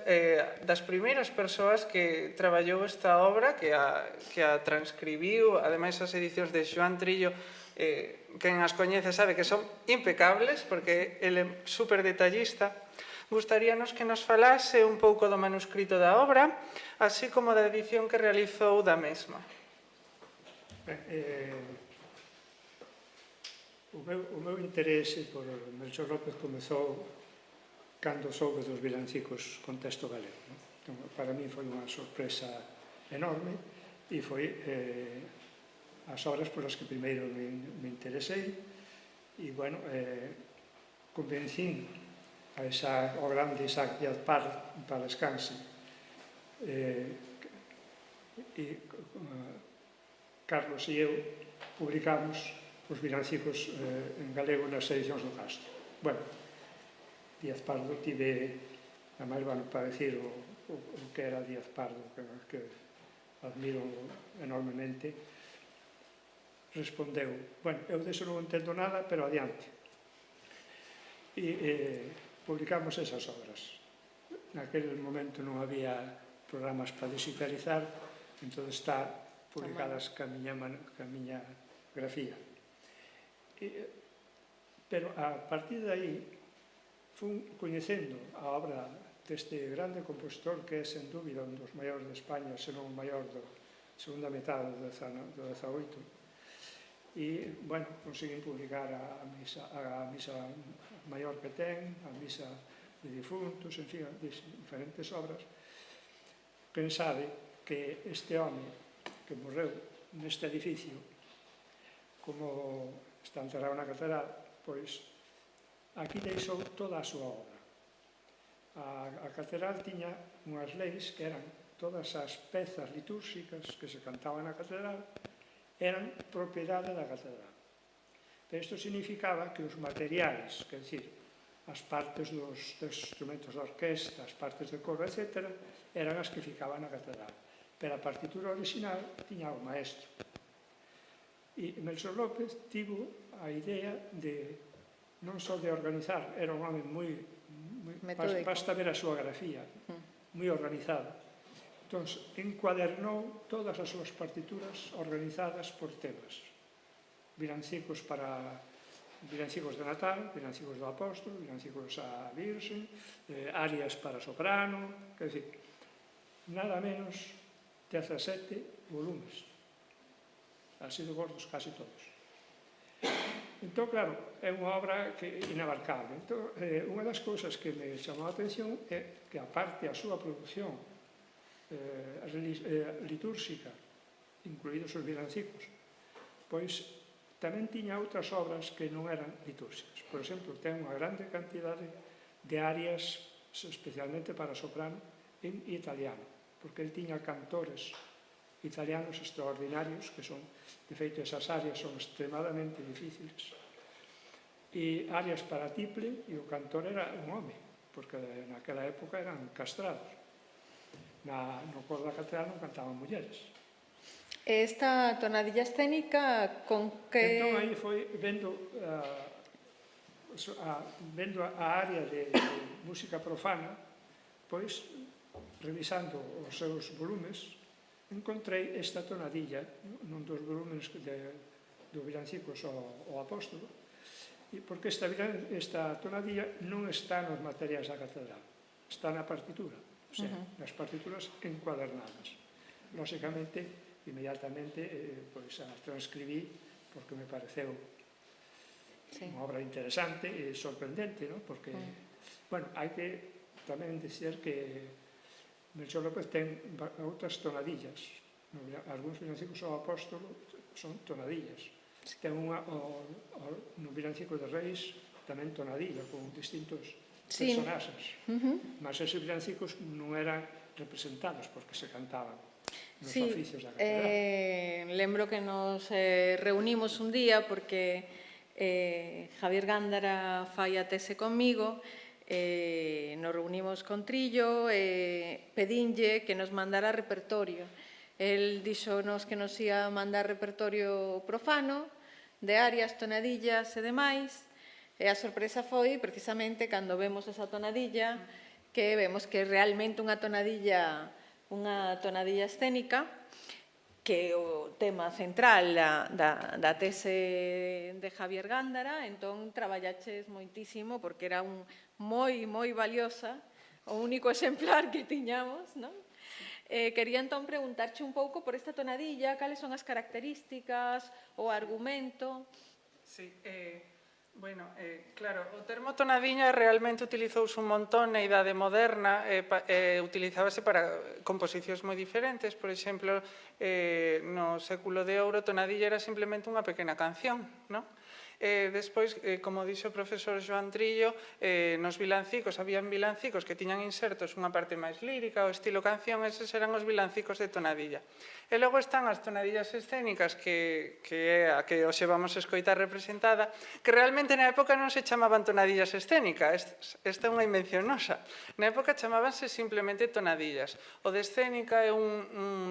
das primeiras persoas que traballou esta obra, que a transcribiu, ademais as edicións de Xoan Trillo, quen as coñece sabe que son impecables, porque ele é super detallista. Gustaríanos que nos falase un pouco do manuscrito da obra, así como da edición que realizou da mesma. O meu interese por Melchor López comezou cando soube dos vilancicos con texto galego. Entón, para mí foi unha sorpresa enorme e foi as obras polas que primeiro me interesei e, bueno, convencín ao grande Isaac Díaz Pardo para descanse e Carlos e eu publicamos os vilancicos en galego nas edicións do Castro. Bueno, Díaz Pardo tive, ademais, para decir o que era Díaz Pardo, que admiro enormemente, respondeu, bueno, eu deso non entendo nada, pero adiante. E publicamos esas obras. Naquele momento non había programas para digitalizar, entón está publicadas ca miña grafía. Pero a partir de aí fun coñecendo a obra deste grande compositor que é, sen dúbida, un dos maiores de España, senón o maior da segunda metade do XVIII, e, bueno, conseguín publicar a misa maior que ten, a misa de difuntos, en fin, diferentes obras. Pensade que este home que morreu neste edificio, como está enterrado na catedral, pois aquí deixou toda a súa obra. A catedral tiña unhas leis que eran todas as pezas litúrxicas que se cantaban na catedral eran propiedade da catedral. Pero isto significaba que os materiais, quer dizer, as partes dos instrumentos de orquesta, as partes de coro, etc., eran as que ficaban na catedral. Pero a partitura original tiña o maestro. E Melchor López tivo a idea de non só de organizar, era un home moi basta ver a súa grafía, moi organizado. Entón, encuadernou todas as súas partituras organizadas por temas. Villancicos de Natal, villancicos do Apóstolo, villancicos á Virxe, arias para soprano, quer dizer, nada menos 17 volumes. Así de gordos casi todos. Entón, claro, é unha obra inabarcable. Entón, unha das cousas que me chamou a atención é que, aparte a súa produción litúrxica, incluídos os villancicos, pois tamén tiña outras obras que non eran litúrxicas. Por exemplo, ten unha grande cantidade de arias, especialmente para soprano, en italiano, porque ele tiña cantores italianos extraordinarios, que son, de feito, esas arias son extremadamente difíciles. E arias para tiple, e o cantor era un home, porque naquela época eran castrados. No coro da catedral non cantaban mulleres. Esta tonadilla escénica con que... Entón, aí foi vendo a área de música profana, pois, revisando os seus volumes, encontrei esta tonadilla nun dos volumes do villancicos ao Apóstolo, porque esta tonadilla non está nos materiais da catedral, está na partitura, o sea, nas partituras encuadernadas. Lóxicamente, inmediatamente, pois a transcribí, porque me pareceu unha obra interesante e sorprendente, porque, bueno, hai que tamén dicir que Melchor López ten outras tonadillas. Algúns villancicos ao Apóstolo son tonadillas. Ten unha no villancico de Reis tamén tonadilla, con distintos personaxes. Mas eses villancicos non eran representados porque se cantaban nos oficios da catedral. Lembro que nos reunimos un día porque Javier Gándara fai a tese conmigo, nos reunimos con Trillo e pedinlle que nos mandara repertorio. El dixonos que nos ia mandar repertorio profano, de arias, tonadillas e demais, e a sorpresa foi precisamente cando vemos esa tonadilla, que vemos que é realmente unha tonadilla escénica, que é o tema central da tese de Javier Gándara. Entón traballaches moitísimo porque era moi valiosa, o único exemplar que tiñamos, non? Quería entón preguntarche un pouco por esta tonadilla, cales son as características, o argumento. Sí, bueno, claro, o termo tonadiña realmente utilizouse un montón na Idade Moderna, utilizábase para composicións moi diferentes. Por exemplo, no século de ouro, tonadilla era simplemente unha pequena canción, non? Despois, como dixo o profesor Joan Trillo, nos vilancicos, habían vilancicos que tiñan insertos unha parte máis lírica, o estilo canción, eses eran os vilancicos de tonadilla. E logo están as tonadillas escénicas, que é a que hoxe vamos a escoitar representada, que realmente na época non se chamaban tonadillas escénicas, esta é unha invención nosa. Na época chamábanse simplemente tonadillas. O de escénica é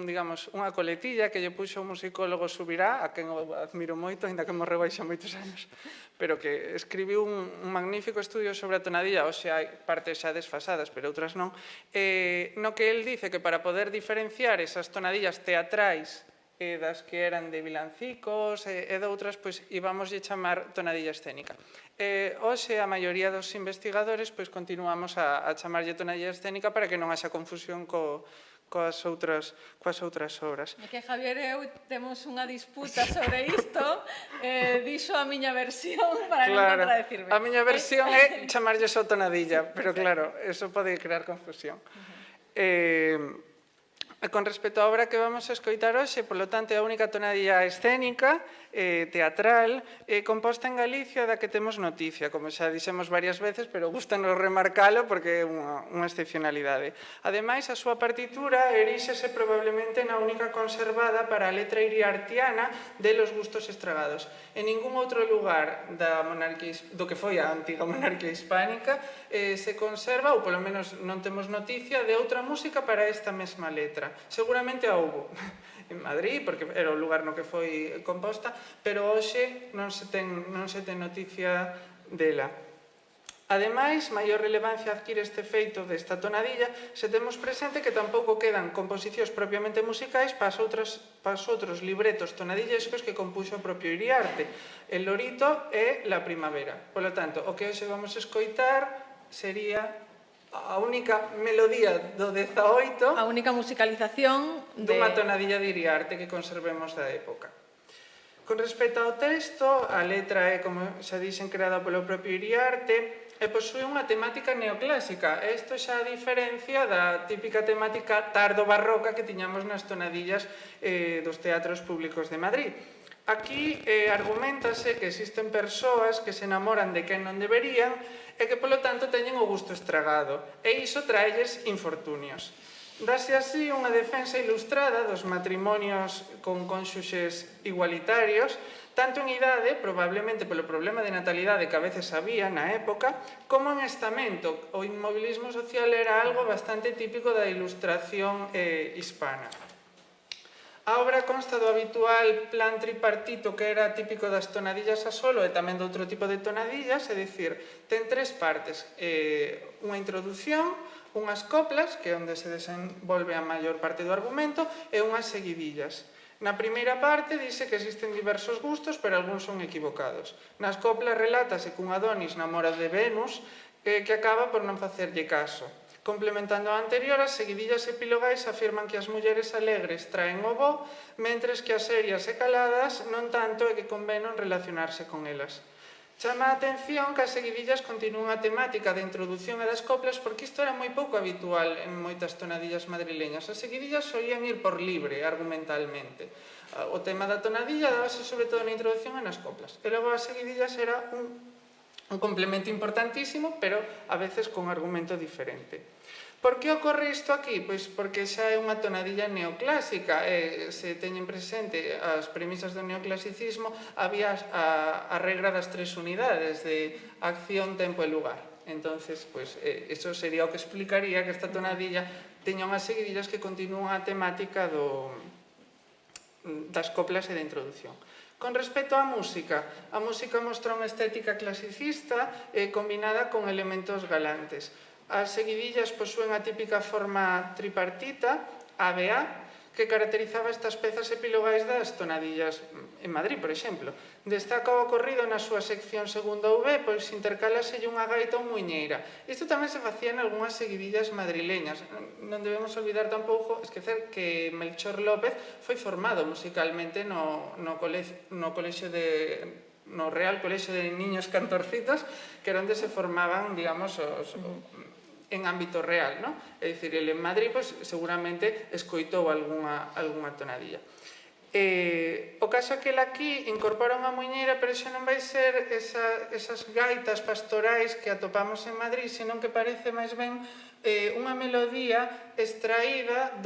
digamos, unha coletilla que lle puxo o musicólogo Subirá, a quen admiro moito, ainda que morreu hai xa moitos anos, pero que escribiu un magnífico estudio sobre a tonadilla, hoxe hai partes xa desfasadas, pero outras non, no que el dice que para poder diferenciar esas tonadillas teatrais das que eran de vilancicos e doutras, pois íbamoslle chamar tonadilla escénica. Hoxe a maioría dos investigadores pois continuamos a chamarlle tonadilla escénica para que non haxa confusión coas outras obras. É que Javier e eu temos unha disputa sobre isto, dixo a miña versión para non contradecirme. A miña versión é chamarlle só tonadilla, pero claro, eso pode crear confusión. Con respecto á obra que vamos a escoitar hoxe, polo tanto, é a única tonadilla escénica, teatral, composta en Galicia, da que temos noticia, como xa dixemos varias veces, pero gustanos remarcalo porque é unha excepcionalidade. Ademais, a súa partitura eríxese probablemente na única conservada para a letra iriartiana de Los gustos estragados. En ningún outro lugar do que foi a antiga monarquía hispánica se conserva, ou polo menos non temos noticia, de outra música para esta mesma letra. Seguramente a houbo en Madrid, porque era o lugar no que foi composta, pero hoxe non se ten noticia dela. Ademais, maior relevancia adquire este feito desta tonadilla se temos presente que tampouco quedan composicións propiamente musicais para os outros libretos tonadillescos que compuxo o propio Iriarte, El Lorito e La Primavera. Polo tanto, o que hoxe vamos a escoitar sería a única melodía do 18, a única musicalización dunha tonadilla de Iriarte que conservemos da época. Con respecto ao texto, a letra é, como xa dixen, creada polo propio Iriarte e posúe unha temática neoclásica. Isto xa a diferencia da típica temática tardo-barroca que tiñamos nas tonadillas dos teatros públicos de Madrid. Aquí argumentase que existen persoas que se enamoran de quen non deberían e que, polo tanto, teñen o gusto estragado, e iso traelles infortunios. Dase así unha defensa ilustrada dos matrimonios con cónxuxes igualitarios, tanto en idade, probablemente polo problema de natalidade que a veces había na época, como en estamento. O inmobilismo social era algo bastante típico da ilustración hispana. A obra consta do habitual plan tripartito que era típico das tonadillas a solo e tamén de outro tipo de tonadillas, é dicir, ten tres partes, unha introdución, unhas coplas, que é onde se desenvolve a maior parte do argumento, e unhas seguidillas. Na primeira parte dice que existen diversos gustos, pero algúns son equivocados. Nas coplas relátase que un Adonis namora de Venus, que acaba por non facerlle caso. Complementando a anterior, as seguidillas epilogais afirman que as mulleres alegres traen o bo, mentres que as serias e caladas non tanto e que convén non relacionarse con elas. Chama a atención que as seguidillas continúan a temática de introdución e das coplas porque isto era moi pouco habitual en moitas tonadillas madrileñas. As seguidillas solían ir por libre argumentalmente. O tema da tonadilla dábase sobre todo na introdución e nas coplas. E logo as seguidillas era un complemento importantísimo, pero a veces con argumento diferente. Por que ocorre isto aquí? Pois porque xa é unha tonadilla neoclásica, se teñen presente as premisas do neoclasicismo, había a regra das tres unidades de acción, tempo e lugar. Entonces, pois, eso sería o que explicaría que esta tonadilla teña unhas seguidillas que continúan a temática das coplas e da introducción. Con respecto á música, a música mostra unha estética clasicista combinada con elementos galantes. As seguidillas posúen a típica forma tripartita, ABA, que caracterizaba estas pezas epilogais das tonadillas en Madrid, por exemplo. Destaca o ocorrido na súa sección segunda V, pois intercálase unha gaita ou muiñeira. Isto tamén se facía en algunhas seguidillas madrileñas. Non debemos olvidar tampouco, esquecer que Melchor López foi formado musicalmente no Real Colexio de Niños Cantorcitos, que era onde se formaban, digamos, en ámbito real, non? É dicir, ele en Madrid, pois, seguramente escoitou algunha tonadilla. O caso é que ele aquí incorpora unha muiñeira, pero xa non vai ser esas gaitas pastorais que atopamos en Madrid, senón que parece máis ben unha melodía extraída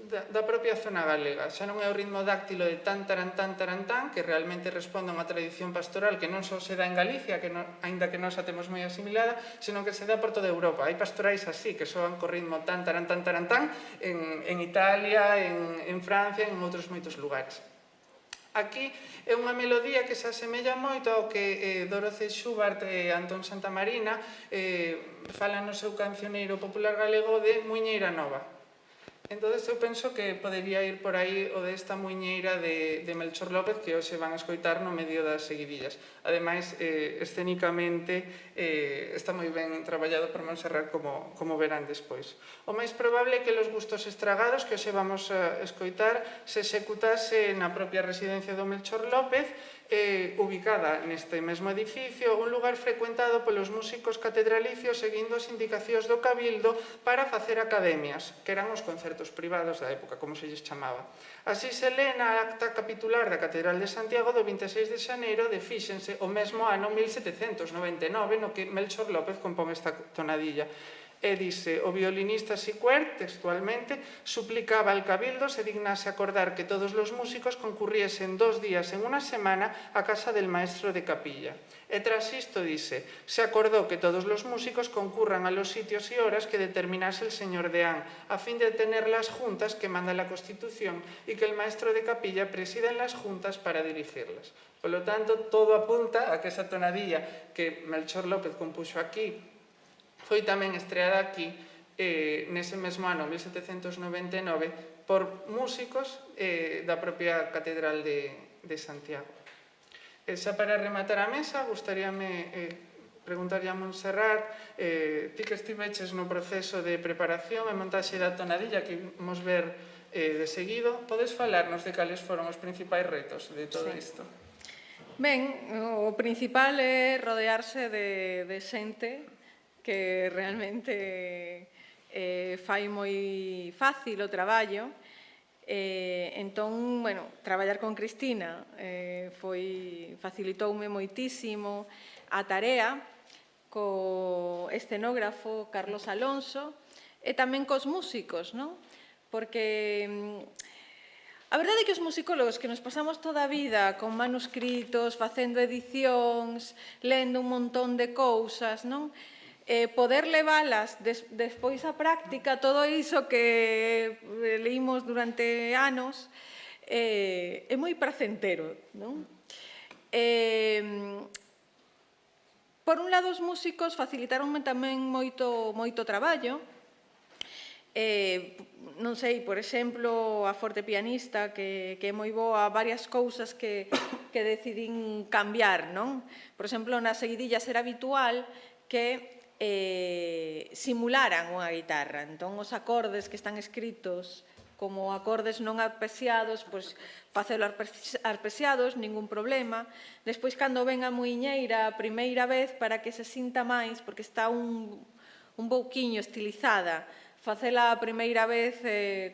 da propia zona galega. Xa non é o ritmo dáctilo de tan, taran, tan, taran, tan, que realmente responde a unha tradición pastoral que non só se dá en Galicia, aínda que nós a temos moi asimilada, senón que se dá por toda Europa. Hai pastorais así, que soan co ritmo tan, taran, tan, taran, tan, en Italia, en Francia, en outros moitos lugares. Aquí é unha melodía que se asemella moito ao que Dorothea Schubart e Antón Santamarina falan no seu cancioneiro popular galego de Muiñeira Nova. Entón, eu penso que podería ir por aí o desta muiñeira de Melchor López que hoxe van a escoitar no medio das seguidillas. Ademais, escénicamente, está moi ben traballado por Montserrat como verán despois. O máis probable é que los gustos estragados que hoxe vamos a escoitar se executase na propia residencia do Melchor López, ubicada neste mesmo edificio, un lugar frecuentado polos músicos catedralicios seguindo as indicacións do Cabildo para facer academias, que eran os concertos privados da época, como se lles chamaba. Así se lê na acta capitular da Catedral de Santiago do 26 de xaneiro de fíxense o mesmo ano 1799 no que Melchor López compón esta tonadilla. E dice, o violinista Siquert, textualmente, suplicaba al Cabildo se dignase acordar que todos los músicos concurriesen 2 días en una semana a casa del maestro de capilla. E tras isto dice, se acordó que todos los músicos concurran a los sitios y horas que determinase el señor deán, a fin de tener las juntas que manda la Constitución y que el maestro de capilla presida en las juntas para dirigirlas. Por lo tanto, todo apunta a que esa tonadilla que Melchor López compuxo aquí foi tamén estreada aquí nese mesmo ano, 1799, por músicos da propia Catedral de Santiago. Xa para rematar a mesa, gustaríame preguntarlle a Montserrat, ti que estiveches no proceso de preparación e montaxe da tonadilla que vamos ver de seguido, podes falarnos de cales foron os principais retos de todo isto? Ben, o principal é rodearse de xente que realmente fai moi fácil o traballo. Entón, bueno, traballar con Cristina facilitoume moitísimo a tarea co escenógrafo Carlos Alonso e tamén cos músicos, non? Porque a verdade é que os musicólogos que nos pasamos toda a vida con manuscritos, facendo edicións, lendo un montón de cousas, non? Poder leválas despois á práctica, todo iso que leímos durante anos, é moi placentero, non? Por un lado, os músicos facilitaronme tamén moito traballo. Non sei, por exemplo, a fortepianista que é moi boa, varias cousas que decidín cambiar, non? Por exemplo, nas seguidillas era habitual que simularan unha guitarra. Entón, os acordes que están escritos como acordes non arpexados, pois facelo arpexados, ningún problema. Despois, cando ven a muiñeira a primeira vez, para que se sinta máis, porque está un pouquiño estilizada, facela a primeira vez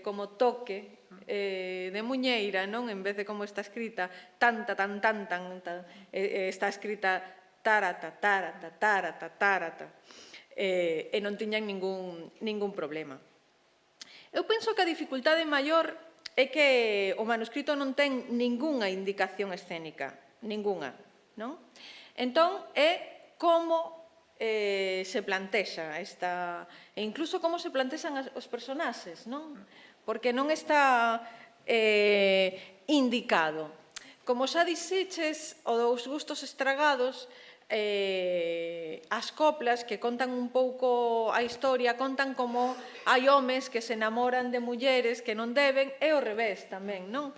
como toque de muiñeira, non? En vez de como está escrita, tanta, tan, tan, tan, está escrita tarata, tarata, tarata, tarata, e non tiñan ningún problema. Eu penso que a dificultade maior é que o manuscrito non ten ningunha indicación escénica, ningunha, non? Entón, é como se plantexa esta, e incluso como se plantexan os personaxes, non? Porque non está indicado. Como xa dixeches, o dos gustos estragados, as coplas que contan un pouco a historia, contan como hai homes que se enamoran de mulleres que non deben, e ao revés tamén, non?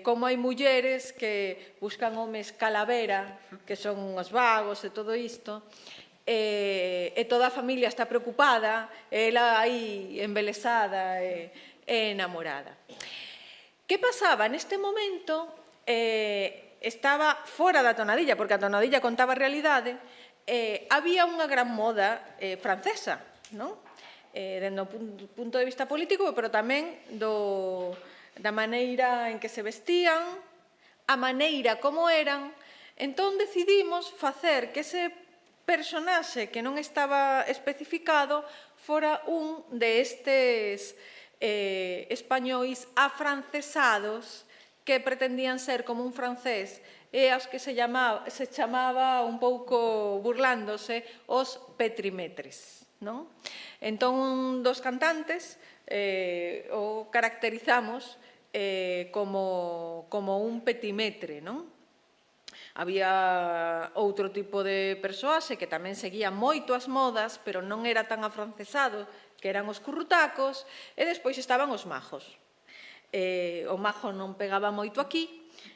Como hai mulleres que buscan homes calavera, que son os vagos e todo isto, e toda a familia está preocupada, ela aí embelesada e enamorada. Que pasaba neste momento? Estaba fora da tonadilla, porque a tonadilla contaba a realidade, había unha gran moda francesa, non? Dende o punto de vista político, pero tamén da maneira en que se vestían, a maneira como eran. Entón decidimos facer que ese personaxe que non estaba especificado fora un destes españois afrancesados que pretendían ser como un francés e aos que se chamaba un pouco burlándose os petrimetres, non? Entón, un dos cantantes o caracterizamos como un petimetre, non? Había outro tipo de persoaxe que tamén seguía moito as modas, pero non era tan afrancesado, que eran os currutacos, e despois estaban os majos. O majo non pegaba moito aquí,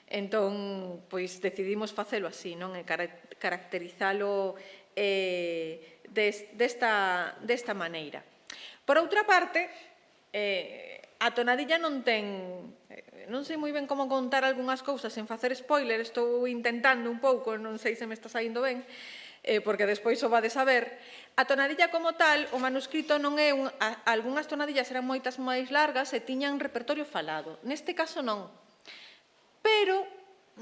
entón pois decidimos facelo así, non? E caracterizalo desta maneira. Por outra parte, a tonadilla non ten... Non sei moi ben como contar algunhas cousas sen facer spoiler, estou intentando un pouco, non sei se me está saindo ben, porque despois o vades a ver. A tonadilla como tal, o manuscrito non é... Algúnas tonadillas eran moitas máis largas e tiñan repertorio falado. Neste caso non. Pero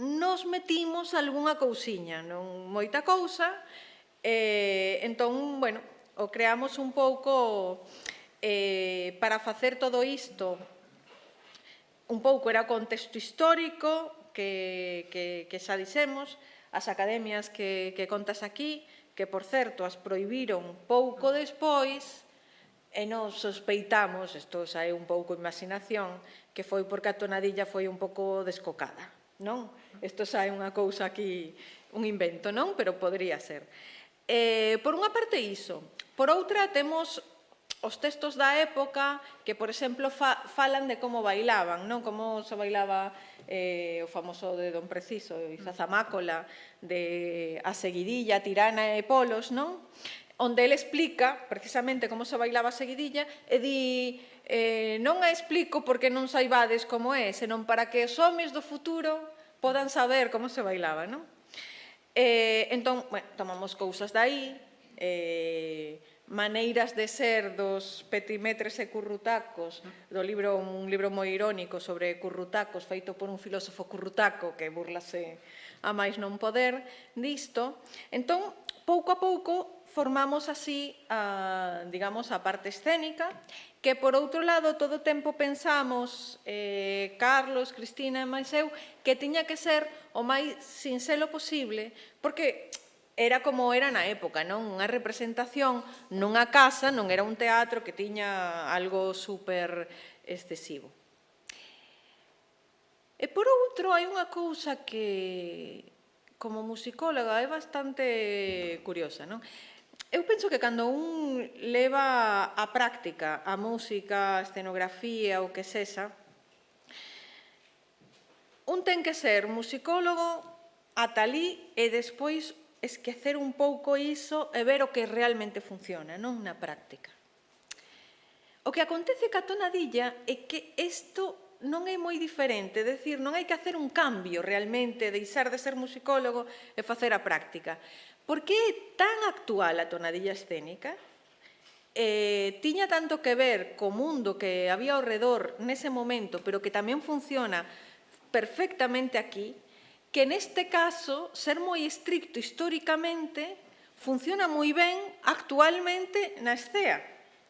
nos metimos algunha cousiña, non moita cousa, entón, bueno, o creamos un pouco para facer todo isto. Un pouco era o contexto histórico que xa dixemos, as academias que contas aquí, que, por certo, as prohibiron pouco despois, e nos sospeitamos, isto xa é un pouco imaginación, que foi porque a tonadilla foi un pouco descocada, non? Isto xa é unha cousa aquí, un invento, non? Pero podría ser. Por unha parte iso. Por outra, temos os textos da época que, por exemplo, falan de como bailaban, non? Como se bailaba o famoso de Don Preciso, Izazamácola, de a seguidilla, tirana e polos, non? Onde ele explica precisamente como se bailaba a seguidilla e di non a explico porque non saibades como é, senón para que os homes do futuro podan saber como se bailaba, non? Entón, tomamos cousas dai, maneiras de ser dos petimetres e currutacos, un libro moi irónico sobre currutacos, feito por un filósofo currutaco que burlase a máis non poder disto. Entón, pouco a pouco, formamos así, digamos, a parte escénica, que, por outro lado, todo o tempo pensamos, Carlos, Cristina e máis eu, que tiña que ser o máis sinxelo posible, porque era como era na época, non? Unha representación nunha casa, non era un teatro que tiña algo super excesivo. E por outro, hai unha cousa que, como musicóloga, é bastante curiosa, non? Eu penso que cando un leva a práctica a música, a escenografía, o que sexa, un ten que ser musicólogo ata alí e despois esquecer un pouco iso e ver o que realmente funciona, non na práctica. O que acontece ca tonadilla é que isto non é moi diferente, é dicir, non hai que hacer un cambio realmente, deixar de ser musicólogo e facer a práctica. Por que é tan actual a tonadilla escénica? Tiña tanto que ver co mundo que había ao redor nese momento, pero que tamén funciona perfectamente aquí, que neste caso, ser moi estricto históricamente, funciona moi ben actualmente na escea,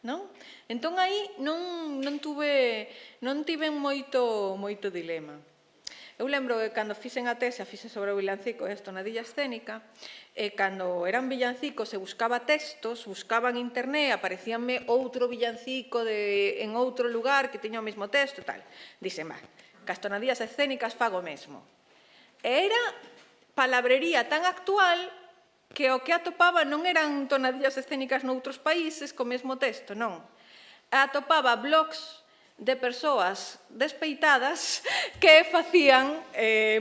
non? Entón, aí non tiven moito dilema. Eu lembro que cando fixen a tese, a fixe sobre o villancico e a tonadilla escénica, e cando eran villancicos e buscaba textos, buscaba en internet, aparecíanme outro villancico en outro lugar que tiña o mesmo texto e tal. Dixen, cas tonadillas escénicas fago o mesmo. Era palabrería tan actual que o que atopaba non eran tonadillas escénicas noutros países co mesmo texto, non. Atopaba blogs de persoas despeitadas que facían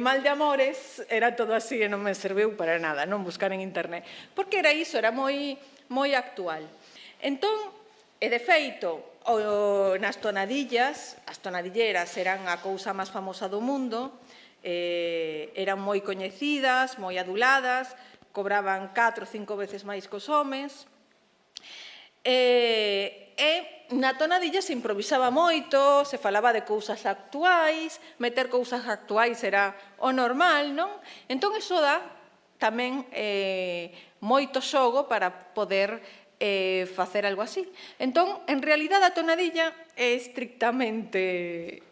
mal de amores, era todo así e non me serviu para nada, non buscar en internet, porque era iso, era moi actual. Entón, e de feito, nas tonadillas, as tonadilleras eran a cousa máis famosa do mundo, eran moi coñecidas, moi aduladas, cobraban 4 ou 5 veces máis que os homes, e na tonadilla se improvisaba moito, se falaba de cousas actuais, meter cousas actuais era o normal, non? Entón, iso dá tamén moito xogo para poder facer algo así. Entón, en realidad, a tonadilla é estrictamente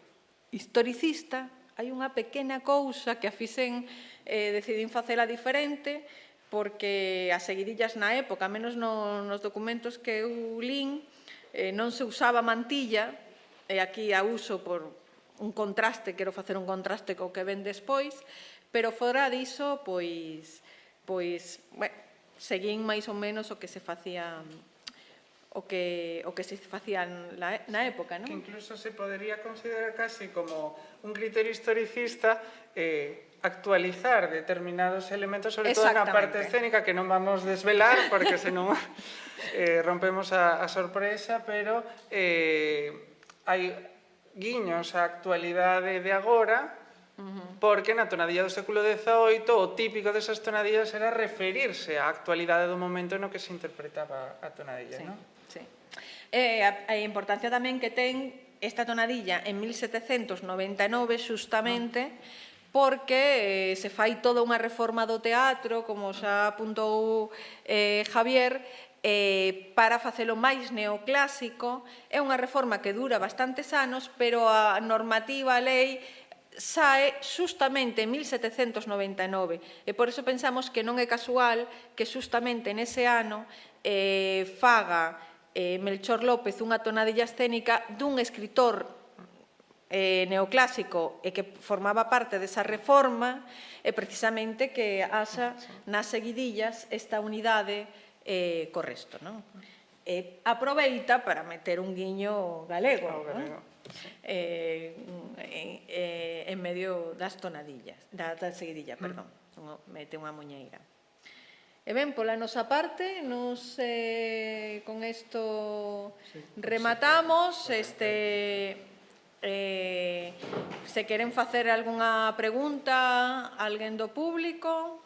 historicista. Hai unha pequena cousa que a fixen, decidín facela diferente, porque as seguidillas na época, menos nos documentos que eu lín, non se usaba mantilla, e aquí a uso por un contraste, quero facer un contraste co que ven despois, pero fora diso, pois bueno, seguín máis ou menos o que se facía se facía na época, non? Que incluso se podría considerar casi como un criterio historicista actualizar determinados elementos, sobre todo na parte escénica, que non vamos desvelar, porque senón rompemos a sorpresa, pero hai guiños á actualidade de agora, porque na tonadilla do século XVIII o típico desas tonadillas era referirse á actualidade do momento no que se interpretaba a tonadilla, non? Sí. A importancia tamén que ten esta tonadilla en 1799 xustamente porque se fai toda unha reforma do teatro, como xa apuntou Javier, para facelo máis neoclásico. É unha reforma que dura bastantes anos, pero a normativa, a lei, sae xustamente en 1799 e por iso pensamos que non é casual que xustamente nese ano faga Melchor López unha tonadilla escénica dun escritor neoclásico e que formaba parte desa reforma e precisamente que haxa nas seguidillas esta unidade co resto, non? Aproveita para meter un guiño galego, non? En medio das tonadillas, da seguidilla, perdón, mete unha muñeira. E ben, pola nosa parte, con isto rematamos. Se queren facer algunha pregunta, alguén do público.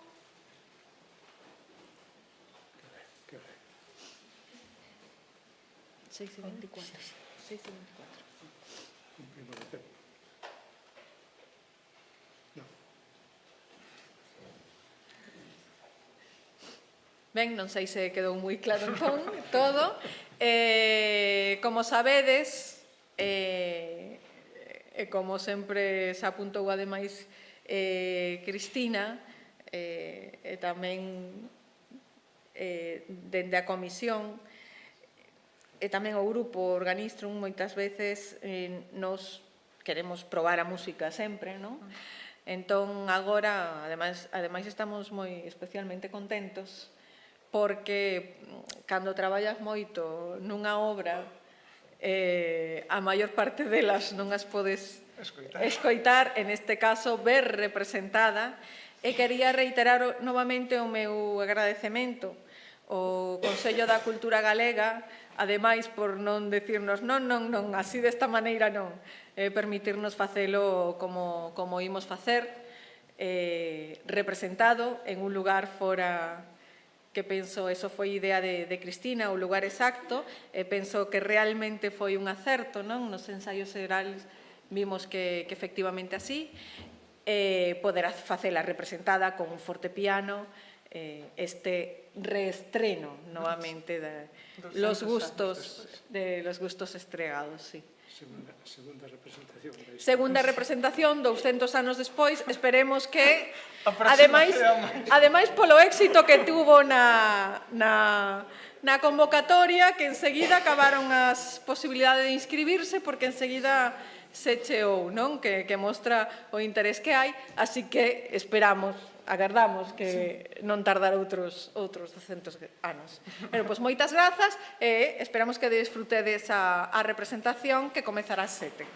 Seis e 24. Ben, non sei se quedou moi claro entón todo. Como sabedes, e como sempre se apuntou ademais Cristina, e tamén dende a comisión, e tamén o grupo Organistrum, moitas veces nos queremos probar a música sempre, non? Entón, agora, ademais estamos moi especialmente contentos porque cando traballas moito nunha obra, a maior parte delas non as podes escoitar, en este caso, ver representada, e quería reiterar novamente o meu agradecemento ao Consello da Cultura Galega, ademais por non decirnos non, así desta maneira non, permitirnos facelo como imos facer, representado en un lugar fora, que penso, eso foi idea de Cristina, o lugar exacto, e penso que realmente foi un acerto, non? Nos ensaios xerales vimos que efectivamente así, poder facela representada con un fortepiano, este reestreno novamente de los gustos estregados, sí. Segunda representación, 200 anos despois, esperemos que, ademais polo éxito que tuvo na convocatoria, que enseguida acabaron as posibilidades de inscribirse, porque enseguida se cheou, non? Que mostra o interés que hai, así que agardamos que non tardar outros 200 anos. Pero, pois, moitas grazas e esperamos que disfrutedes a representación que comezará ás 7.